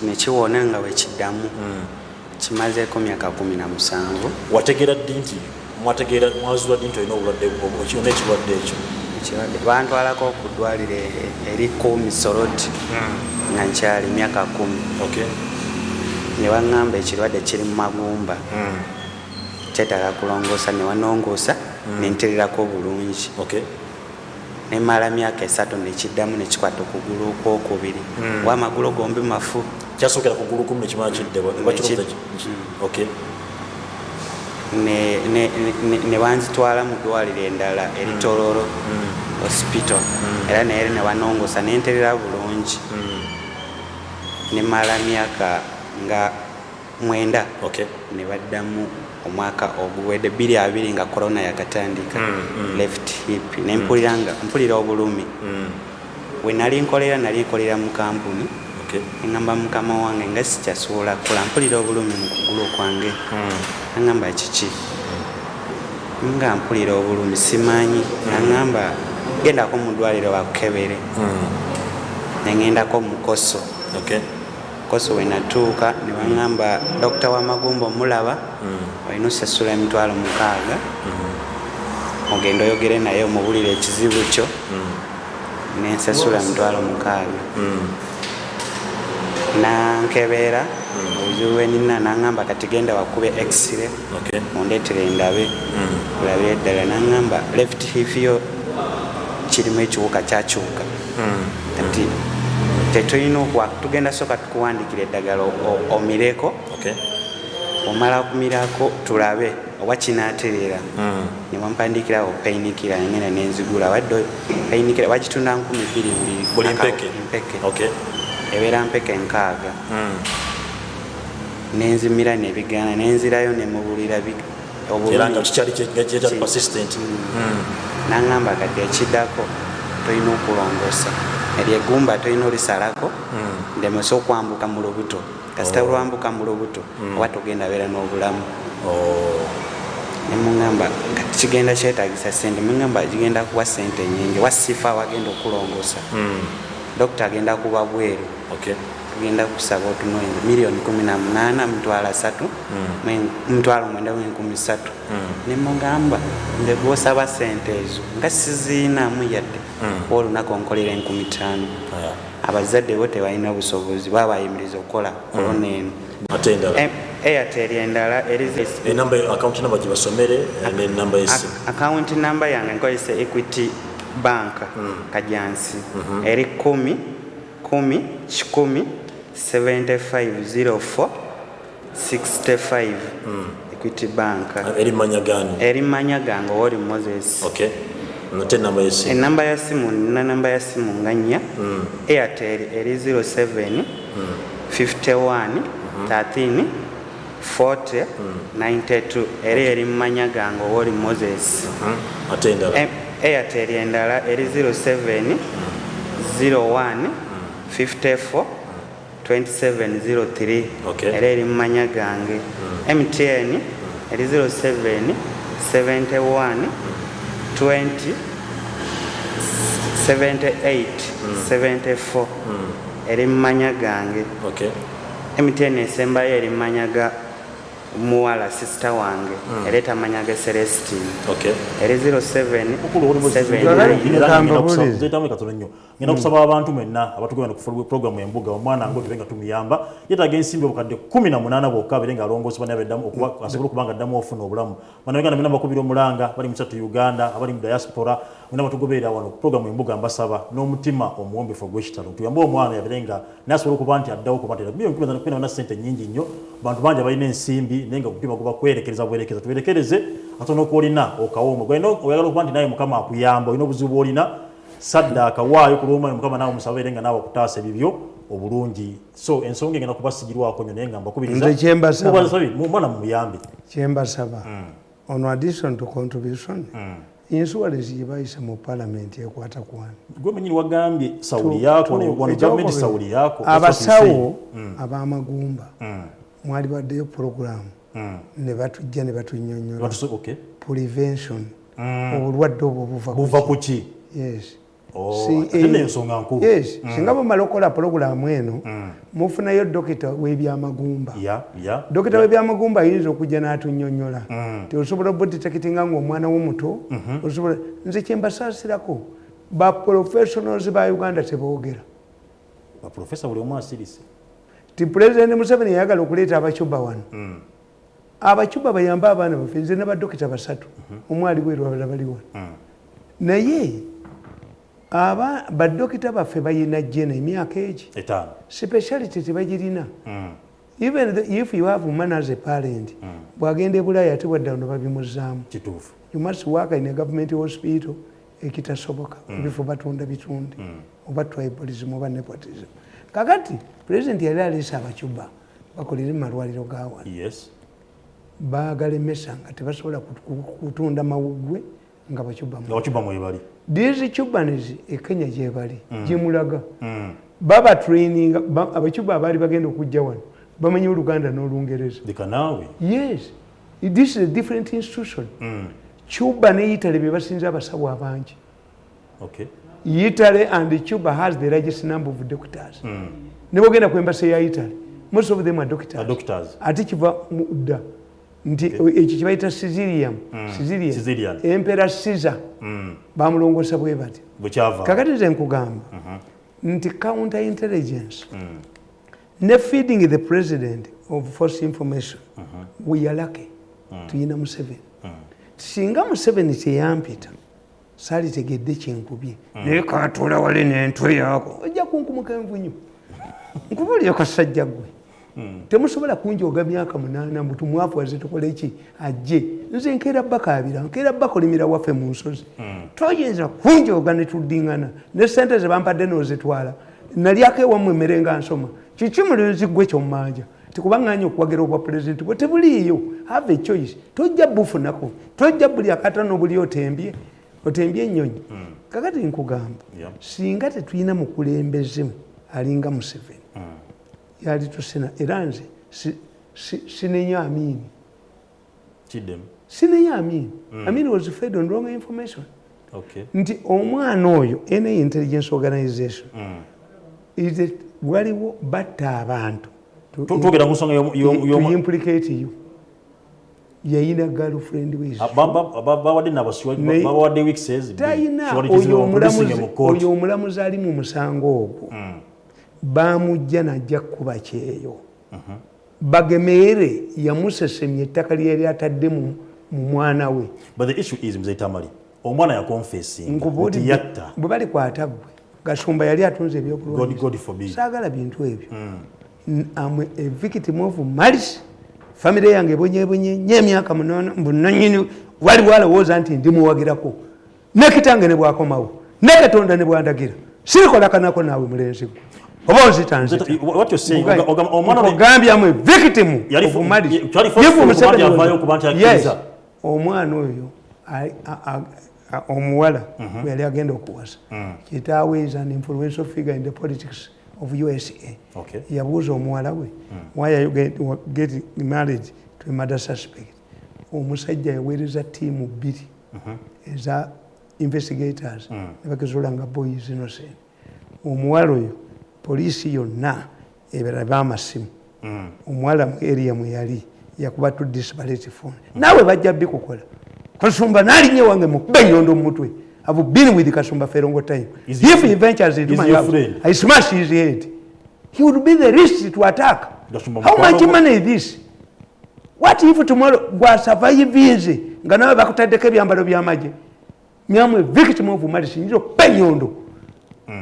nekiwona nga wekiddamu kimazeeko myaka 17. Wategeera ddi nti mwazula ddi nti olina obulwadde okiona ekirwadde ekyo? Bantwalako ku ddwaliro eri Soroti nga nkyali myaka 10. Ne baŋŋamba ekirwadde kiri mu magumba kyetaaga kulongoosa ne wanongoosa nentereerako bulungi nemala myaka 3 nekiddamu nekikwata okugulu okwokubiri w'amagulu gombi mafu kyasookera kugulu kumu nekimala kiddebwa ne banzitwala mu ddwaliro endala eritololo hospital era naye ne banongoosa nenterera bulungi nemala myaka nga 9 ne baddamu omwaka oguwedde 2020 nga corona yakatandika left hip nempulira obulumi we nali nkolera mu kampuni engamba mukama wange nga sikyasobola kukola mpulira obulumi mu kugulu kwange angamba kiki nga mpulira obulumi simanyi angamba gendako mu ddwaliro bakukebere nengendako mukoso koso we natuuka ne baŋŋamba dokita w'amagumba omulaba olina osasula emitwalo 6 ogenda oyogere naye omubulire ekizibu kyo nensasula emitwalo 6 nankebeera obuzibu bwenina naŋŋamba kati genda wakube x-ray ondeetere ndabe olabire eddala naŋŋamba left hip yo kirimu ekiwuka kyakyuka kati tetulina tugenda soka tukuwandikira eddagala omireko omala okumirako tulabe oba kinaaterera ne bampandikirawo painikira ngenda nenzigula wadde painikira bagitunda 20,000 buli mpeke ebeera mpeke 6 nenzimira nebigaana nenzirayo nemubulira naŋŋamba kadde ekiddako tolina okulongoosa eryegumba tolina olisalako ndemese okwambuka mu lubuto kasita lwambuka mu lubuto oba togenda beera n'obulamu nemuŋŋamba kati kigenda kyetagisa sente muŋŋamba gigenda kuwa sente nyingi wasifa wagenda okulongoosa dokita agenda kuba bweru tugenda kusaba otunoenza $1,3,9,3 nemugamba nze gwosaba sente ezo nga siziinamu yadde olunaku onkolera 5,000 abazadde bo tebalina busobozi babayimiriza okukola kolona eno Airtel endala akawunti namba yange nkozesa Equity Bank Kajansi eri 10-7504-65 Equity Bank erimanya gange Owori Moses. Enamba ya simu nina namba ya simu nga 4 Airtel eri 07 51 13 40 92 eri manya gange Owori Moses. Airtel endala eri 07 01 54 2703 eri manya gange. MTN eri 07 71 20 78 74 eri manya gange. MTN esembayo eri manya ga muwala sister wange ereta manyaga Celestine eri 07 7 zetamu katolo nnyo ngenda kusaba abantu mwenna abatugenda ku program Embuga omwana ngo tubenga tumiyamba yetaga ensimbi obukadde 18 bokka berenga alongosibwa n'abeddamu okuba asobola kubanga ddamu ofuna obulamu bano Uganda bina bakubira omulanga bali mu Uganda abali mu diaspora mwenna batugoberera wano ku program Embuga mbasaba n'omutima omuwombefu gw'ekitalo tuyambe omwana yaberenga nasobola kuba nti addawo ku matera byo na sente nyingi nnyo bantu banja balina ensimbi nenga okutima kuba kwerekereza bwerekeza tuberekereze atono ko olina okawomo gweno oyagala kuba nti naye mukama akuyamba olina obuzibu olina sadda akawaayo kuluma mukama nawe musaberenga nawe okutaasa bibyo obulungi so ensonga engenda kubasigirwako nyo naye nga mbakubiriza nze kyembasaba mwana muyambe kyembasaba on addition to contribution insurance yibayise mu parliament ekwata kwani gwe mwenyini wagambye sawuli yako ne government sawuli yako abasawo abamagumba mwali baddeyo program ne batujja ne batunyonyola prevention obulwadde obwo buva ku ki yes ensonga nkulu yes singa bamala okukola program eno mufunayo dokita w'ebyamagumba dokita w'ebyamagumba ayinza okujja n'atunyonyola teosobola obuditekitinga ng'omwana w'omuto osobola nze kyembasaasirako baprofessionals ba Uganda teboogera baprofesa buli omu asirise ti President Museveni yayagala okuleeta abacuba wano abacuba bayamba abaana baffe nze n'abadokita basatu omwali bweru abalala bali wano naye badokita baffe bayina jena emyaka egi speciality tebagirina even if you have man as a parent bwagenda ebulaya ate wadda no babimuzaamu you must work in a government hospital ekitasoboka ebifo batunda bitundi oba tribalism oba nepotism kakati president yali aleese abacuba bakolere malwaliro gawa baagala emmesa nga tebasobola kutunda mawuggwe nga bacuba mwebali these Cubans e Kenya gyebali gyemulaga baba training abacuba abaali bagenda okujja wano bamanyi Oluganda n'Olungereza yes this is a different institution Cuba ne Italy be basinza abasawo abangi Italy and Cuba has the largest number of doctors ne bogenda ku embassy ya Italy most of them are doctors ati kiva mudda nti ekyo kibayita Sicilian Emperor Caesar bamulongosa bwe bati kakati nze nkugamba nti counter intelligence ne feeding the president of false information we are lucky tuyina Museveni singa Museveni teyampita saalitegedde kyenkubye naye katula wali n'entwe yaako ojja kunkumuka envunyu nkubulira kasajja gwe temusobola kunjoga myaka 8 mbutu mwafu waze tukole eki ajje nze nkeera bakabira nkeera bakolimira waffe mu nsozi toyinza kunjoga ne tudingana ne sente ze bampadde n'ozitwala nali akewammwe merenga nsoma kiki mulenzi gwe kyomanja tikubanganya okuwagira obwa president bwe tebuliiyo have a choice tojja bufunako tojja buli akatano buli otembye ennyonyi kakati nkugamba singa tetuyina mukulembeze alinga Museveni yali tusina era nze sinenya Amini sinenya Amini Amini was fed on wrong information nti omwana oyo any intelligence organization waliwo batta abantu tugera ku nsonga implicate you yayina girlfriend we bawadde n'abaswa bawadde weeks oyo omulamuzi ali mu musango ogwo bamujja najja kuba kyeyo bagemere yamusesemye ettaka lyeri atadde mu mwana we but the issue is mzee Tamale omwana ya confessing nti yatta bwe bali kwata gwe Gasumba yali atunze ebyokulwanyisa God forbid saagala bintu ebyo amwe a victim of malice family yange ebonyebonye nyemyaka 8 mbunanyini wali walowooza nti ndimuwagirako nekitange ne bwakomawo ne Katonda ne bwandagira sirikola kanako naawe mulenzi gwe oba onzitanzita what you're saying ogambye amwe victim of malice omwana oyo omuwala yali agenda okuwasa kitaawe is an influential figure in the politics of USA yabuuza omuwala we why are you getting married to a murder suspect omusajja yaweereza tiimu 2 eza investigators nebagezola nga boy is innocent omuwala oyo poliisi yonna ebera bamasimu omuwala mu area mwe yali yakuba to disparate phone naawe bajja bikukola Kasumba nalinye wange mukube nyondo mutwe I've been with Kasumba for a long time. If he ventures into my house, I smash his head. He would be the least to attack. How much money is this? What if tomorrow was survive easy? Gana bakutadeko ebyambalo byamaje. Nyamwe victim of malice njo penyondo.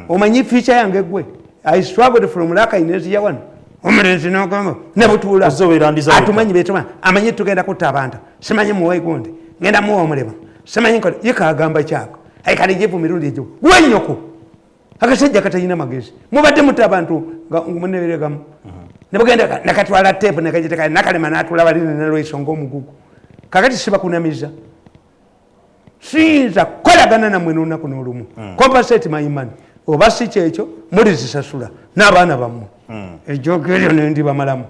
Omanyi feature yange gwe. I struggled from Laka in Asia one. Omulenzi n'ogamba ne butula. Atumanyi betuma. Amanyi tugenda kutta abantu. Simanyi muwe gundi. Ngenda muwa omulema. Simanyi ko yekagamba kyako. Aikalijevu Mirundi ejo. Gwenyoko. Akasajja katayina magezi. Mubadde mutta abantu nga muneberegamu. Ne bagenda nakatwala tape nakagiteka nakalema natula balini nalwesonga omugugu. Kakati siba kunamiza. Sinza kolagana namwe n'olunaku n'olumu. Compensate my money. Oba si kyekyo mulizisasula n'abaana bammwe. Ejjoogo eryo ne ndibamalamu.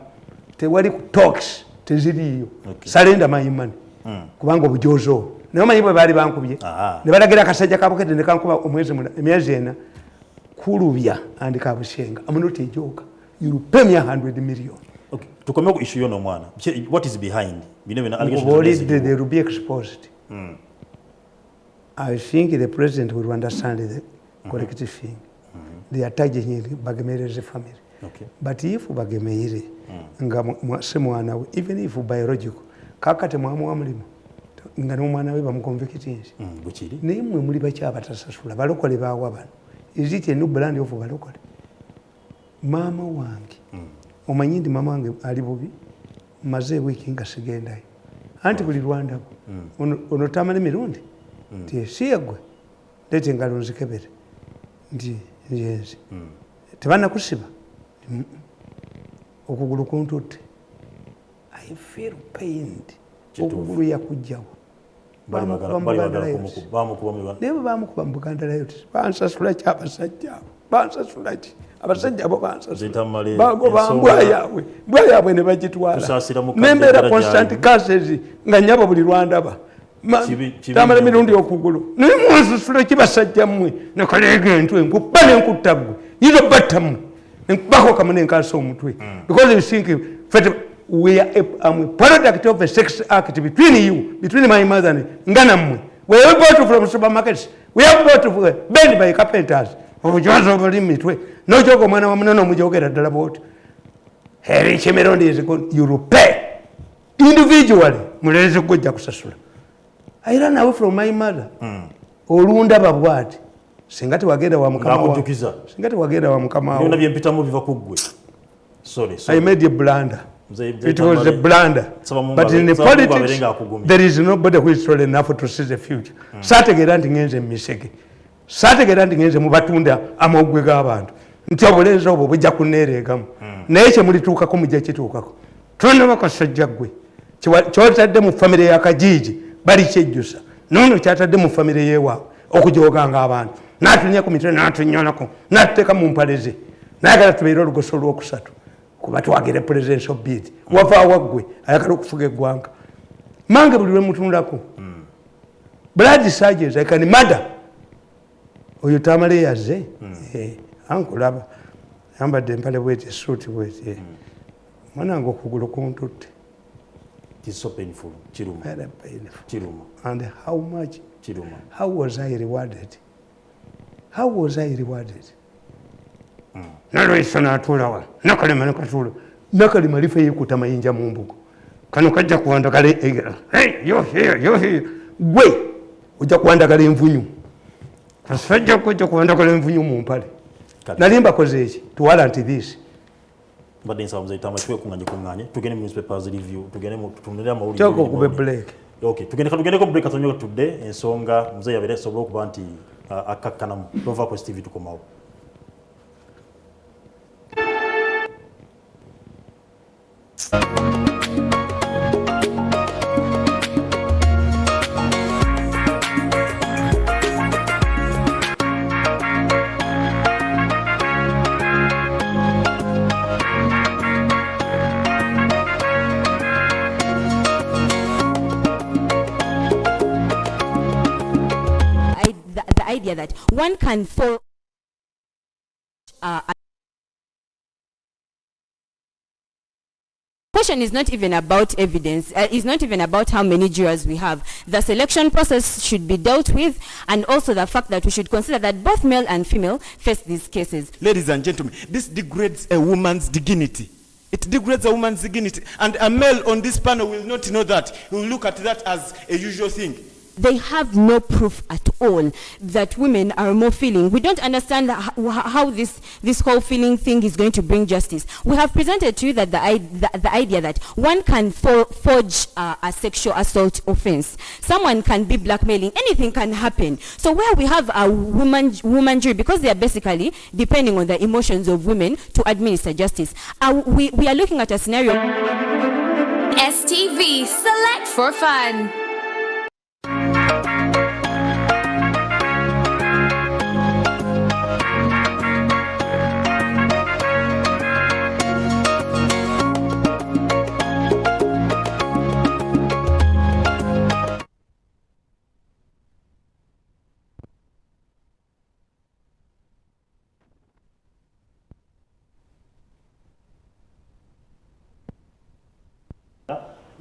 Tewali talks teziriiyo. Salenda my money. Kubanga obujozo. Naye omanyi bwe baali bankubye. Ne balagira akasajja kabukete ne kankuba emyezi ena. Kulubya andika bushenga. I'm not a joker. You pay me 100 million. Okay. Tukomeko issue yono mwana. What is behind? There will be exposed. I think the president will understand the collective thing. They are targeting Bagemere's family. Okay. But if Bagemeire, even if biological, kakate mwamu amulimo. Ngano mwana we bamukonvikitinzi. Nemwe muri bacha batasasula balokole bawa bano. Is it a new brand of balokole? Mama wange. Omanyi ndi mama wange ali bubi. Maze wiki nga sigenda. Anti buli Rwanda. Ono Tamale Mirundi. Ti siyagwe. Lete ngalo nzikebere. Ndi yes. Tebana kusiba. Okugulu kuntutte. I feel pained. Okugulu yakujjawo. Never bamukuba mu Buganda Lions. Bansasula ki abasajja abo. Bansasula ki. Abasajja abo bansasula. Bagoba mbwa yaabwe ne bagitwala. Nembeera constant cases nga nnyabo buli Rwanda ba. Tamale Mirundi okugulu. Naye mwansasula ki basajja mmwe. Nekalega entwe nkuba n'enkutta ggwe. Yizo batta mmwe. Nkubako kamu n'enkaasa omutwe. Because you think we are a product of a sex act between you, between my mother and Nganamwe. We are bought from supermarkets. We are bought banned by carpenters. Of just over limit. No joke, man, no mujogera at the about. Harry Chimerondi is good. You pay individually. Mulezi good Jakusasula. I ran away from my mother. Olunda babwati. Singati wageda wa mkama. Singati wageda wa mkama. Sorry. I made a blunder. It was a blunder. But in the politics, there is nobody who is tall enough to see the future. Sategerandi ngenze miseke. Sategerandi ngenze mubatunda amogwe g'abantu. Nti obulenzi obwo bujja kuneereegamu. Naye kye mulituukako mujja kituukako. Tonna bakasajja ggwe. Kyotadde mu famire ya Kajiji bali kyejjusa. Noono kyatadde mu famire y'ewaabwe okujooganga abantu. N'atunya ku mitwe n'atunyolako. N'atuteeka mu mpale ze. N'ayagala tubeere olugoso lwokusatu. Kuba twagire presidential bid. Wava wagwe ayagala okufuga eggwanga. Mange buli lwe mutundako. Blood surges, I can murder. Oyo Tamale yazze. Ankulaba. Yambadde empale bwete suit bwete. Mwana ngo okugulu kuntutte. It is so painful. Chiruma. Very painful. Chiruma. And how much? Chiruma. How was I rewarded? How was I rewarded? Nalwesa n'atuulawa nakalema nekatuula nakalema lifa yekuta mayinja mu mbugo kano kajja kuwandagala egera yo here gwe ojja kuwandagala envunyu kasajja kujja kuwandagala envunyu mu mpale nali mbakoze eki tuwala nti this mbadde nsaba muzeyi Tamale kunganye tugende mu newspapers review tugende mu tutunulira amawulire kyoko kube break okay tugendeko break atonyoka tudde ensonga muzeyi yabere sobola okuba nti akakkanamu tova ku TV tukomawo. The idea that one can fall question is not even about evidence, is not even about how many jurors we have. The selection process should be dealt with, and also the fact that we should consider that both male and female face these cases. Ladies and gentlemen, this degrades a woman's dignity. It degrades a woman's dignity. And a male on this panel will not know that. He will look at that as a usual thing. They have no proof at all that women are more feeling. We don't understand how this whole feeling thing is going to bring justice. We have presented to you that the idea that one can forge a sexual assault offense. Someone can be blackmailing. Anything can happen. So where we have a woman jury, because they are basically depending on the emotions of women to administer justice, we are looking at a scenario. STV, select for fun.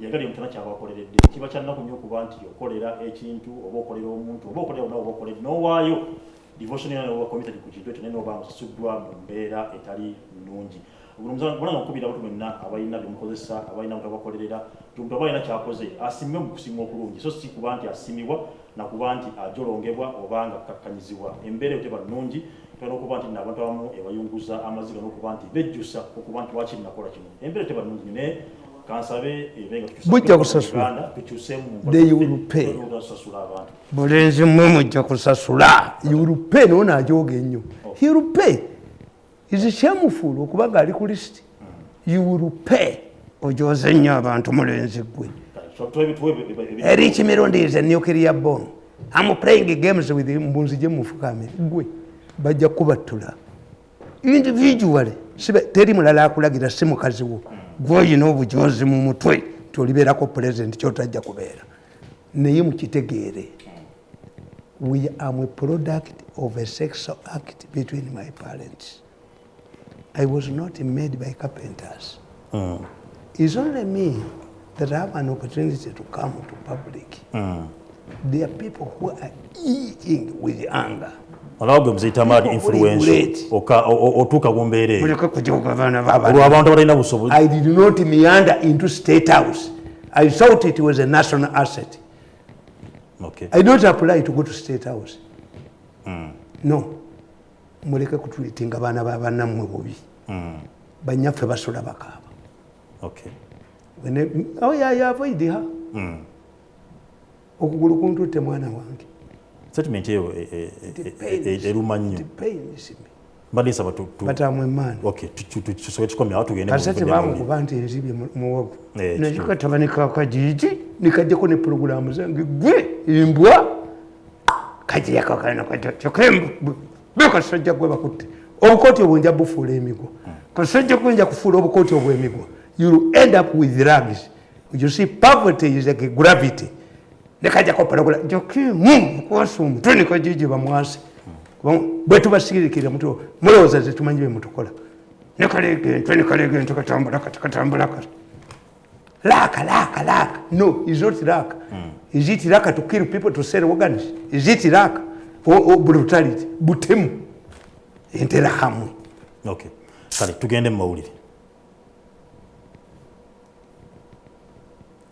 yagali mutana kyabakoleredde kiba kyannaku nnyo okuba nti okolera ekintu oba okolera omuntu oba okolera onawo oba okolera n'owaayo devotion yana oba committed ku kintu ekyo naye n'oba musasuddwa mu mbeera etali nnungi. Bona nkubira abantu mwenna abalina byemukozesa abalina muntu abakolerera omuntu aba alina kyakoze asimwe mu kusimwa okulungi, so si kuba nti asimibwa nakuba nti ajolongebwa oba nga akakkanyizibwa. Embeera eyo teba nnungi, tulina okuba nti n'abantu abamu ebayunguza amaziga n'okuba nti bejjusa okuba nti lwaki nakola kino. Embeera teba nnungi naye kansabe ebenga bujja kusasula. They will pay. Mulenzi mmwe mujja kusasula. You will pay n'ono ajooga ennyo. He will pay. Is shameful okubaga ali ku list. You will pay. Ojoze nnyo abantu mulenzi gwe. Erich Mirundi is a nuclear bomb. I'm playing games with him. Mbunzije mufukame gwe bajja kubatula individually. Sibe teri mulala akulagira si mukazi wo gw'olina obujozi mu mutwe tolibeerako president kyotajja kubeera naye mukitegeere. We am a product of a sexual act between my parents. I was not made by carpenters. It's only me that have an opportunity to come to public. There are people who are eating with anger. Alawge mzita mad influence otuka gumbeere muleka kujoga bana baba abantu balina busobozi. I did not meander into State House. I thought it was a national asset. Okay. I don't apply to go to State House. No. Muleka kutulitinga bana baba namwe bubi. Banyaffe basula bakaba. Okay. When avoid her. Okugulu kuntutte mwana wange. Settlement eyo eruma nnyo. Mbadde nsaba tu. But I'm a man. Okay, tusobola tukomya awo tugende. Kasete bamukuba nti enzibye muwogo. Nakikataba nikakajiji nikajjako ne programu zange gwe embwa kaji yakakana kyokembu bekasajja gwe bakutte obukooti obwenja bufuula emigwa kasajja kwenja kufuula obukooti obw'emigwa. You end up with drugs. You see, poverty is like a gravity. Nekaja ko parola joki kwasumu tunika jiji bamwase bwe tubasirikira muto muloza zetumanyibe mutukola nekalege tukatambula laka no, is not laka. Is it laka to kill people, to sell organs? Is it laka or brutality butemu entera hamwe? Okay, kale tugende mu mawulire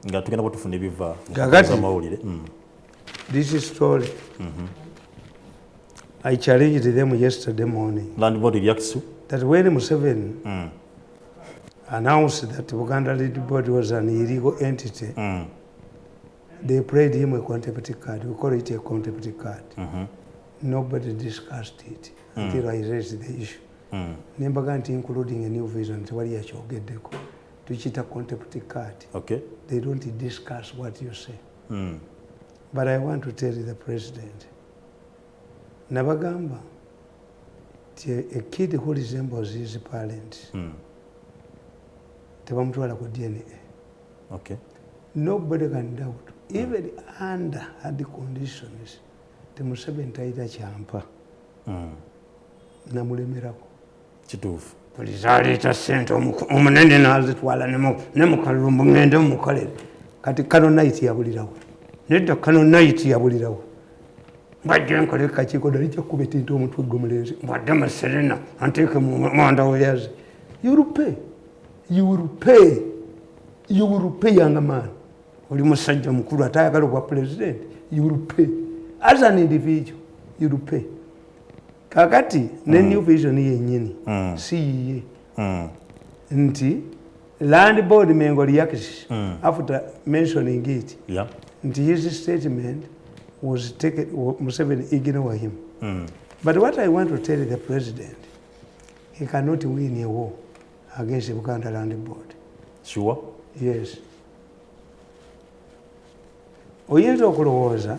nga tugenda kutufuna ebiva za mawulire. This story I challenged them yesterday morning. Landlord reacts to that when Museveni announced that Uganda Lead Board was an illegal entity, they played him a contempt card. We call it a contempt card. Nobody discussed it until I raised the issue. Nembaganti, including a new vision, to cheat a contempt card. Okay. They don't discuss what you say. But I want to tell the president, Nabagamba, a kid who resembles his parents, DNA. Okay. Nobody can doubt, even under the conditions, the Museveni taita champa. Namulemerako. Chitufu. olizaleeta ssente omunene n'azitwala ne mu kalumbu ŋŋende mukolere kati kano naiti yabulirawo nedda kano naiti yabulirawo bajja nkole kakiiko dali kyakkuba etinta omutwe gwomulenzi mbwadde maserena anteeke mwanda weyaze you will pay young man oli musajja mukulu atayagala obwa president you will pay as an individual you will pay kakati ne new vision yennyini si yiye nti land board mengo reacts after mentioning it nti his statement was taken Museveni ignore him but what I want to tell the president, he cannot win a war against the Uganda land board. Sure? Yes. Oyinza okulowooza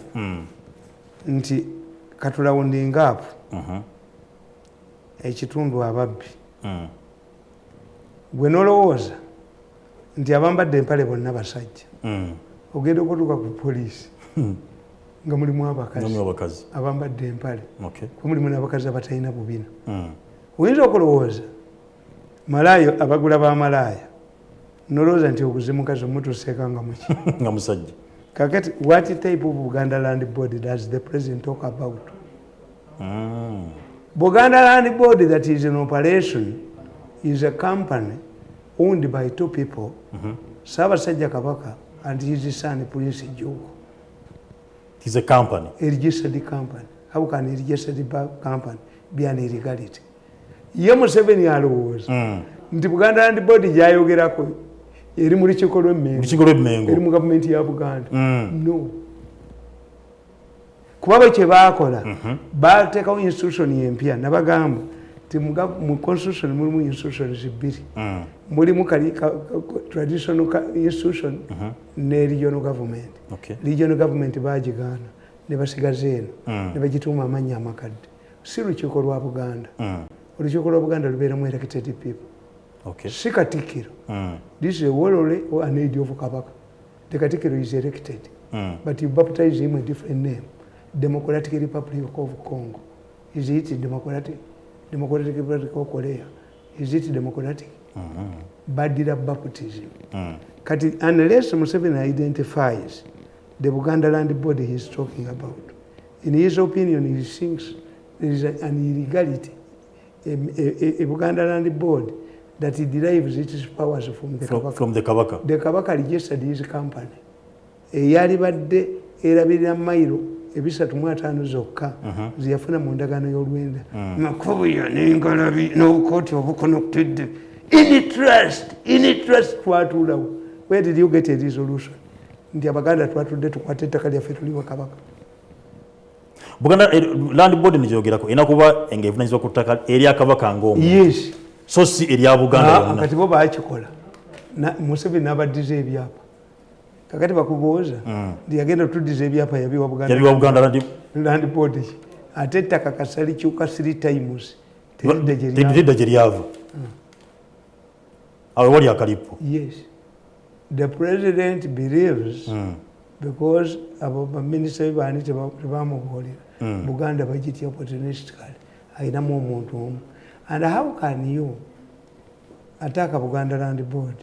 nti katulawundinga apo ekitundu ababbi gwe nolowooza nti abambadde empale bonna basajja ogenda okutuuka ku poliisi nga mulimu abakazi abambadde empale mulimu n'abakazi abatalina bubina oyinza okulowooza malaayo abagula b'amalaaya nolowooza nti oguze mukazi omutuuseeka nga muki nga musajja kakati what type of Buganda Land Board does the president talk about? Buganda Land Board that is in operation is a company owned by two people, Ssaabasajja Kabaka and his son Prince Jogo. It is a company. A registered company. How can a registered company be an illegality? Ye Museveni alowooza nti Buganda Land Board gyayogerako eri mu lukiiko lw'Emmengo eri mu gavumenti ya Buganda. No. Kuba bwe kye baakola baateekawo institution empya nabagamba nti mu constitution mulimu institutions bbiri mulimu traditional institution ne regional government. Regional government baagigaana ne basigaza eno ne bagituuma amannya amakadde. Si lukiiko lwa Buganda. Olukiiko lwa Buganda lubeeramu elected people. Si Katikkiro. This is a Wolole or an aid of Kabaka. The Katikkiro is elected, but you baptize him a different name. Democratic Republic of Congo. Is it democratic? Democratic Republic of Korea. Is it democratic? Badira baptism. Unless Museveni identifies the Buganda Land Board he is talking about, in his opinion, he thinks there is an illegality. A Buganda Land Board that he derives its powers from the Kabaka. From the Kabaka. The Kabaka registered his company. Eyalibadde erabirira mayiro ebisatu mu ataano zokka ziyafuna mu ndagaano y'olwenda makubo ya n'engalabi n'obukooti obukonoktedde in trust twatuulawo. Where did you get a resolution nti Abaganda twatudde tukwate ettaka lyaffe tuli wa Kabaka? Buganda Land Board nigyogerako ena kuba engevunanyizibwa ku ttaka erya Kabaka ng'omu. Yes. So si erya Buganda yonna. Kati bo baakikola Museveni n'abaddiza ebyapa kakati bakubooza nti yagenda otuddiza ebyapa yabiwa Buganda Land Board ate ettaka kasalikyuka 3 times teridda gye lyava awo wali akalipo. Yes, the president believes because abo baminisita baani tebamubuulira Buganda bagitya opportunistically ayinamu omuntu omu. And how can you attack a Buganda Land Board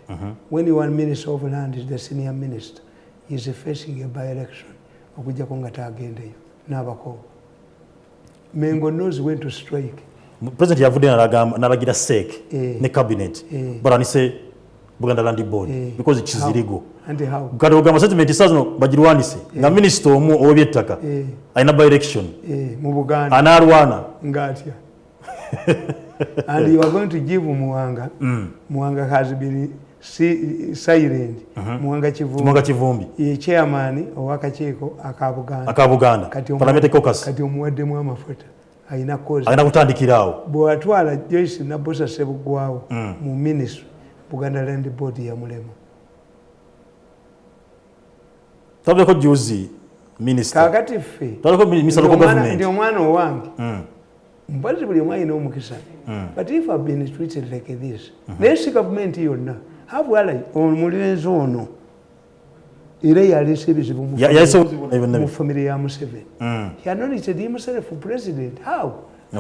when you are Minister of Land is the senior minister is facing a by-election okujjako nga taagendeyo n'abakooba? Mengo knows when to strike. President yavudde n'alagira SEC ne cabinet balanise Buganda Land Board because kizirigo. And how? Kati ogamba settlement sazino bagirwanise nga minister omu ow'eby'ettaka alina by-election mu Buganda anaalwana ng'atya. And you are going to give Muwanga. Muwanga has been silent. Muwanga Kivumbi. Ye chairman ow'akakiiko aka Buganda. Parliamentary caucus. Kati omuwaddemu amafuta. Ayina kozi. Ayina kutandikiraawo. Bw'atwala Joyce Nabusa Ssebuggwawo mu ministry, Buganda Land Board yamulema. Tabuddeko juzi minister. Kaakati ffe. Tabuddeko minister of government. Ndi omwana owange. Mbazi buli omwana alina omukisa. But if I've been treated like this, this government yonna habwala omulenzi ono era yaleese ebizibu mu family ya Museveni. He anointed himself president. How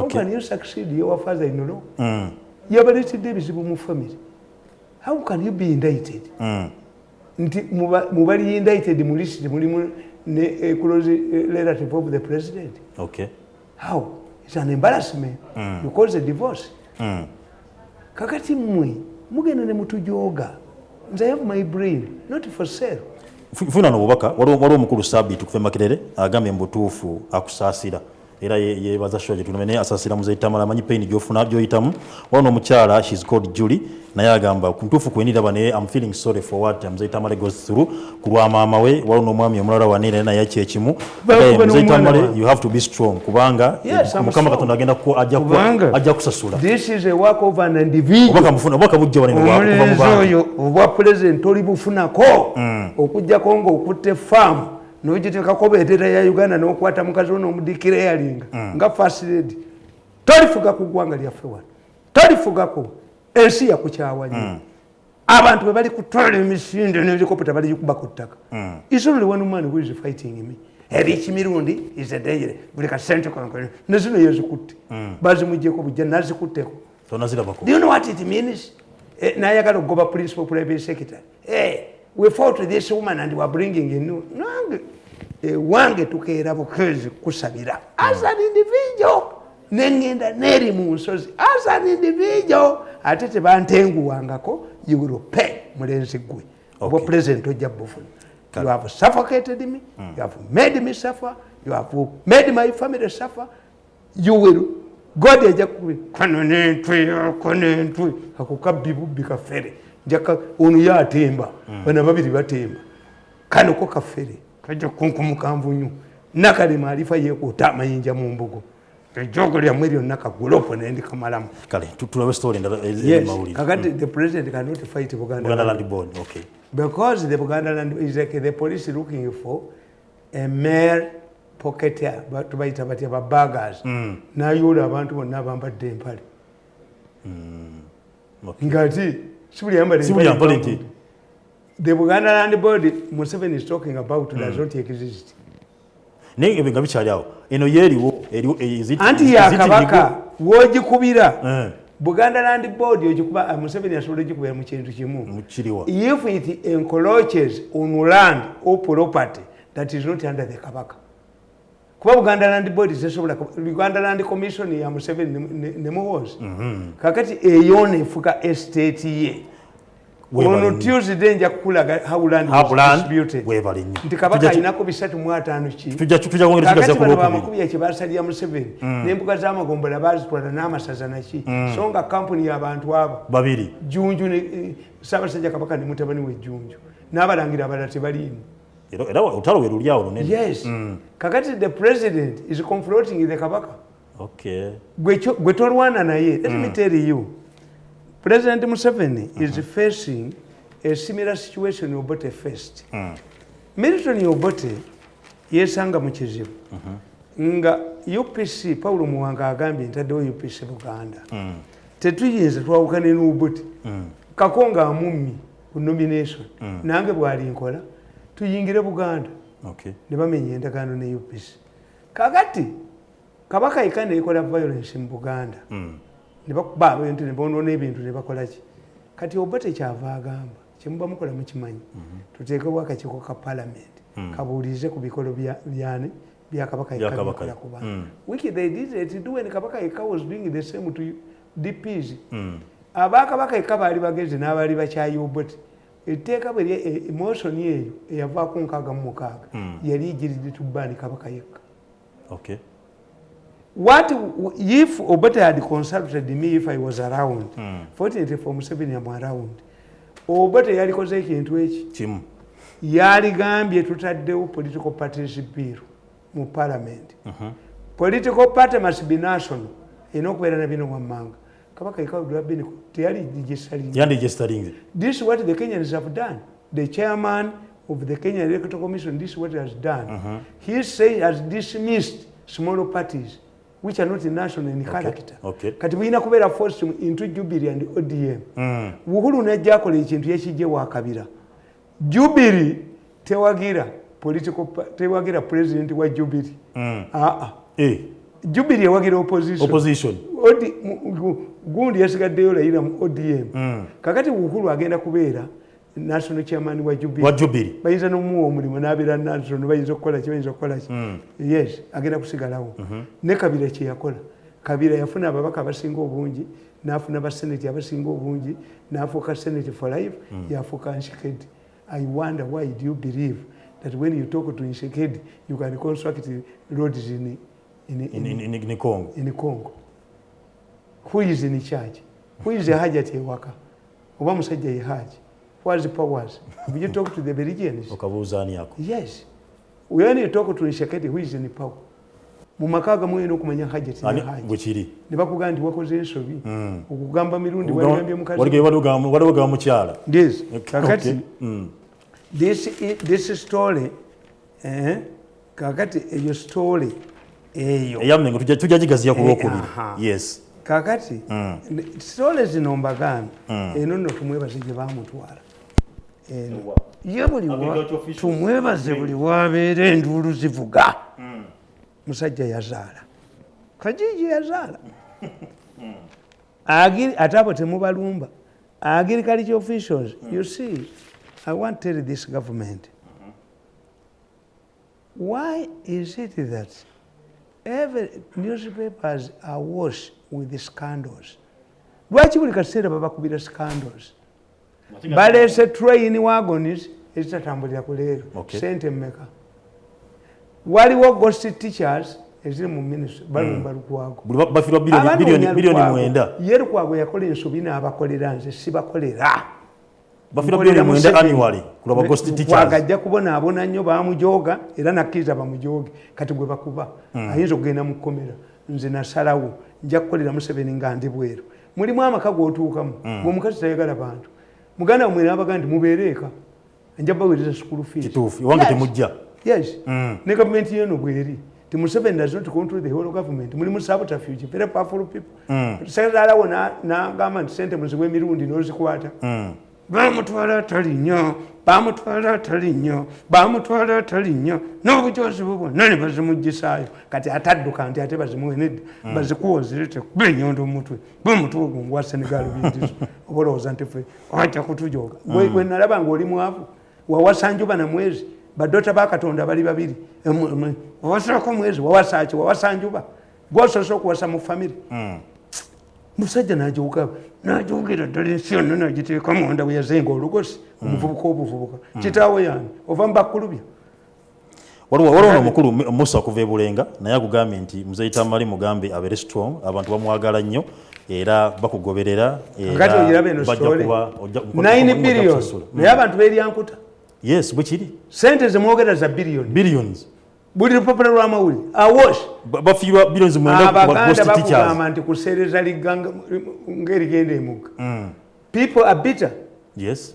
can you succeed your father in law? yabaletedde ebizibu mu family. How can you be indicted? Nti mubali indicted mu list mulimu ne close relative of the president. Okay. How? It's an embarrassment. You cause a divorce. Kakati mmwe mugenda ne mutujoga. Nze I have my brain, not for sale. Funa n'obubaka waliwo omukulu Sabbiiti kufe Makerere agambye mbutuufu akusaasira era yebaza shoje tunamene asasira muze Tamale amanyi pain gyofuna gyoyitamu wano omukyala she's called Julie naye agamba kuntuufu kwenira bane I'm feeling sorry for what muze Tamale goes through kulwa maama we waliwo omwami omulala wanire naye ekyekimu muze Tamale you have to be strong kubanga mukama Katonda agenda ko ajja kusasula. This is a work of an individual. Obaka bujja wanene kuva mu bantu obwa president oli bufunako okujja kongo okutte farm nojiteekako bendera ya Uganda n'okwata mukazi ono omudikira yalinga nga first lady tolifuga ku ggwanga lyaffe wano tolifugako ensi yakukyawanya abantu bwe bali kutwala emisinde n'ebikopota bali kuba ku ttaka. It's only one man who is fighting me. Erich Mirundi is a danger buli ka central concern nezino yezikutte bazimujjeko bujja nazikutteko. Do you know what it means? Nayagala okugoba principal private secretary. We fought with this woman and we are bringing in new. Wange tukeera bukeezi kusabira. As an individual, nengenda neri mu nsozi. As an individual, ate tebantenguwangako, you will pay mulenzi gwe. Obo president ojja bufuna. You have suffocated me, you have made me suffer, you have made my family suffer, you will. God ejja konentwe akukabbibu kafere. Jaka onu ya atemba bana babiri batemba kano ko kafere kajja kunkumukamvunyu nakali maarifa yeko tamayinja mu mbugo ejogo lya mweri onaka golopo nendi kamalamu kale tulabe story ndala mawuli kakati the president cannot fight Buganda Land Board. Okay, because the Buganda Land is like the police looking for a mere pocketer but baita batia baggers na yola abantu bonna bambadde empale ngati the Buganda Land Board Museveni is talking about does not exist. Nenge binga bikyali eno yeriwo anti yakabaka wogikubira Buganda Land Board yogikuba Museveni asobola ogikubira mu kintu kimu if it encroaches on land or property that is not under the kabaka kuba Buganda Land Board zesobola Buganda Land Commission ya Museveni ne muhozi kakati eyo nefuka estate ye ono Tuesday nja kukulaga how land was disputed nti kabaka inako bisatu mu 5 ki tujja kwongera tugaza ku lokubiri makubi ya kibasalya Museveni n'embuga z'amagombola bazitwala n'amasaza naki songa company y'abantu abo babiri Junju ne Ssaabasajja kabaka ne mutabani we Junju n'abalangira abalala tebaliimu. Era utalo weruli awo nene. Yes. Kakati the president is confronting the kabaka. Okay. Gwe tolwana naye. Let me tell you. President Museveni is facing a similar situation Obote faced. Milton Obote yesanga mu kizibu. Nga UPC Paulo Muwanga agambye ntaddewo UPC Buganda. Tetuyinza twawukane n'Obote. Kakonga amummi ku nomination. Nange bwali nkola. Tuyingire Buganda. Okay. Ne bamenye endagaano ne UPC. Kakati kabaka ikane ikola violence mu Buganda. Ne bakuba bintu ne bonoona ebintu ne bakola ki. Kati Obote kyava agamba kyemuba mukola mukimanyi. Tuteekebwa akakiiko ka parliament. Kabuulize ku bikolo byane bya kabaka ikola kuba. Which they did it do when kabaka was doing the same to DPs. Abakabaka ikabali bageze n'abali bakyayi Obote. Etteeka bwe emotion yeyo eyavaako 66 yali igiridde tubbani kabaka yekka. Okay. What if Obote had consulted me if I was around? Fortunately for Museveni I'm around. Obote yalikoze ekintu eki kimu yaligambye tutaddewo political parties bill mu parliament. Political party must be national. Enokubeera na bino wammanga. Kabaka ikawudwa bini teyali digestaling. This is what the Kenyans have done. The chairman of the Kenya Electoral Commission, this is what he has done. He says has dismissed small parties which are not national in character. Okay. Kati buyina kubeera forced into Jubilee and ODM. Uhuru najja akola ekintu ekijje wakabira. Jubilee tewagira tewagira president wa Jubilee. Jubilee ewagira opposition. gundi yasigaddeyo layira mu ODM kakati Uhuru agenda kubeera national chairman wa Jubilee bayinza n'omuwa omulimu n'abeera national bayinza okukola ki yes agenda kusigalawo ne Kabila kye yakola Kabila yafuna ababaka abasinga obungi n'afuna abasenate abasinga obungi n'afuuka senate for life yafuuka Nshikedi. I wonder why do you believe that when you talk to Nshikedi you can construct roads in Congo? Who is in charge? Who is the Hajat Ewaka? Oba musajja ye Haji. What is the powers? Will you talk to the Belgians? Yes. When you talk to Nshikedi, who is in power? Mumakaga mwe n'okumanya Hajat Haji. Ne bakugamba nti wakoze ensobi. Okugamba Mirundi walibambye mukazi. Waliwo mukyala. Yes. Kakati this story kakati eyo story eyo eyamengo tujja gigaziya ku lwokubiri. Yes. Kakati story zino mbagamba eno nno tumwebaze gye bamutwala eno ye buli tumwebaze buli wabeera enduulu zivuga musajja yazaala Kajiji yazaala ate abo temubalumba agriculture officials. You see, I want to tell this government, why is it that every newspapers are awash with the scandals? Lwaki buli kaseera babakubira scandals? Baleese train wagons ezitatambulira ku leero sente mmeka? Waliwo ghost teachers eziri mu ministry balumba Lukwago bafirwa biliyoni 9. Ye Lukwago yakola ensobi n'abakolera nze sibakolera bafirwa biliyoni 9 annually kulaba ghost teachers kwagajja kubonaabona nnyo bamujoga era nakkiriza bamujoge kati gwe bakuba ayinza okugenda mu kkomera nze nasalawo nja kukolera Museveni nga ndi bweru mulimu amaka g'otuukamu ng'omukazi tayagala bantu muganda wamwe n'abaga nti mubeere eka nja baweereza school fees kituufu iwange temujja. Yes. Ne government yeno bweri the Museveni does not control the whole government. Mulimu subterfuge, very powerful people. Sekatalawo n'agamba nti sente muziwe Mirundi n'ozikwata. Bamutwala atali nnyo n'obujozi bubwo nani bazimuggisaayo kati atadduka nti ate bazimuwe nedda bazikuwa zirete kuba ennyondo mu mutwe bw'omutwe ogwo ngwa Senegal bindizo oba olowooza nti ffe wajja kutujoga gwe nalaba ng'oli mwavu wawasa Njuba na Mwezi badota ba Katonda bali babiri wawasako Mwezi wawasaki wawasa Njuba gwosoose okuwasa mu famire musajja n'ajoogera ddala ensi yonna n'agiteeka mwanda bwe yazenga olugosi omuvubuka obuvubuka kitaawe yange ova mu bakkulubya. Waliwo omukulu Musa okuva e Bulenga naye agugambye nti Muzeeyi Tamale mugambe abeere strong abantu bamwagala nnyo era bakugoberera kati oyiraba eno story 9 billion naye abantu beeryankuta. Yes, bwe kiri sente zemwogera za billions buli lupapula lw'amawulire awash bafiirwa billions mwenda abaganda bakugamba nti kuseereza ligganga ng'erigenda Embuga. People are bitter. Yes.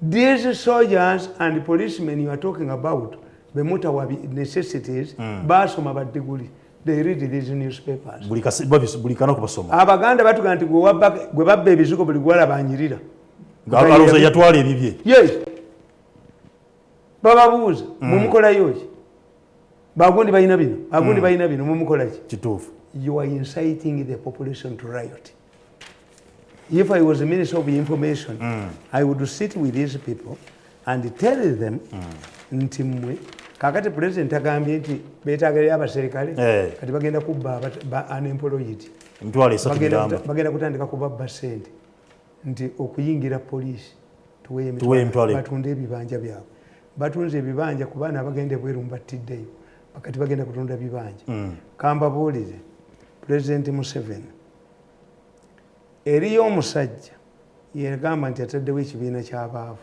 These soldiers and policemen you are talking about bemutawa necessities basoma badiguli. They read these newspapers. Buli kana kubasoma. Abaganda batugamba nti gwe babba ebizigo buli gwalaba anyirira. Aloza yatwala ebibye. Yes. Bababuuza mumukolayo ki? Bagundi balina bino mumukola ki? Kituufu. You are inciting the population to riot. If I was a Minister of Information, I would sit with these people and tell them nti mmwe kakati President agambye nti beetaagalira abaserikale kati bagenda kubba unemployed. Bagenda kutandika kubabba ssente nti okuyingira poliisi tuwe emitwalo batunde ebibanja byabwe. Batunze ebibanja ku baana abagenda ebweru mbattiddeyo bakati bagenda kutunda bibanja. Kambabuulire President Museveni eriyo omusajja yagamba nti ataddewo ekibiina ky'abaavu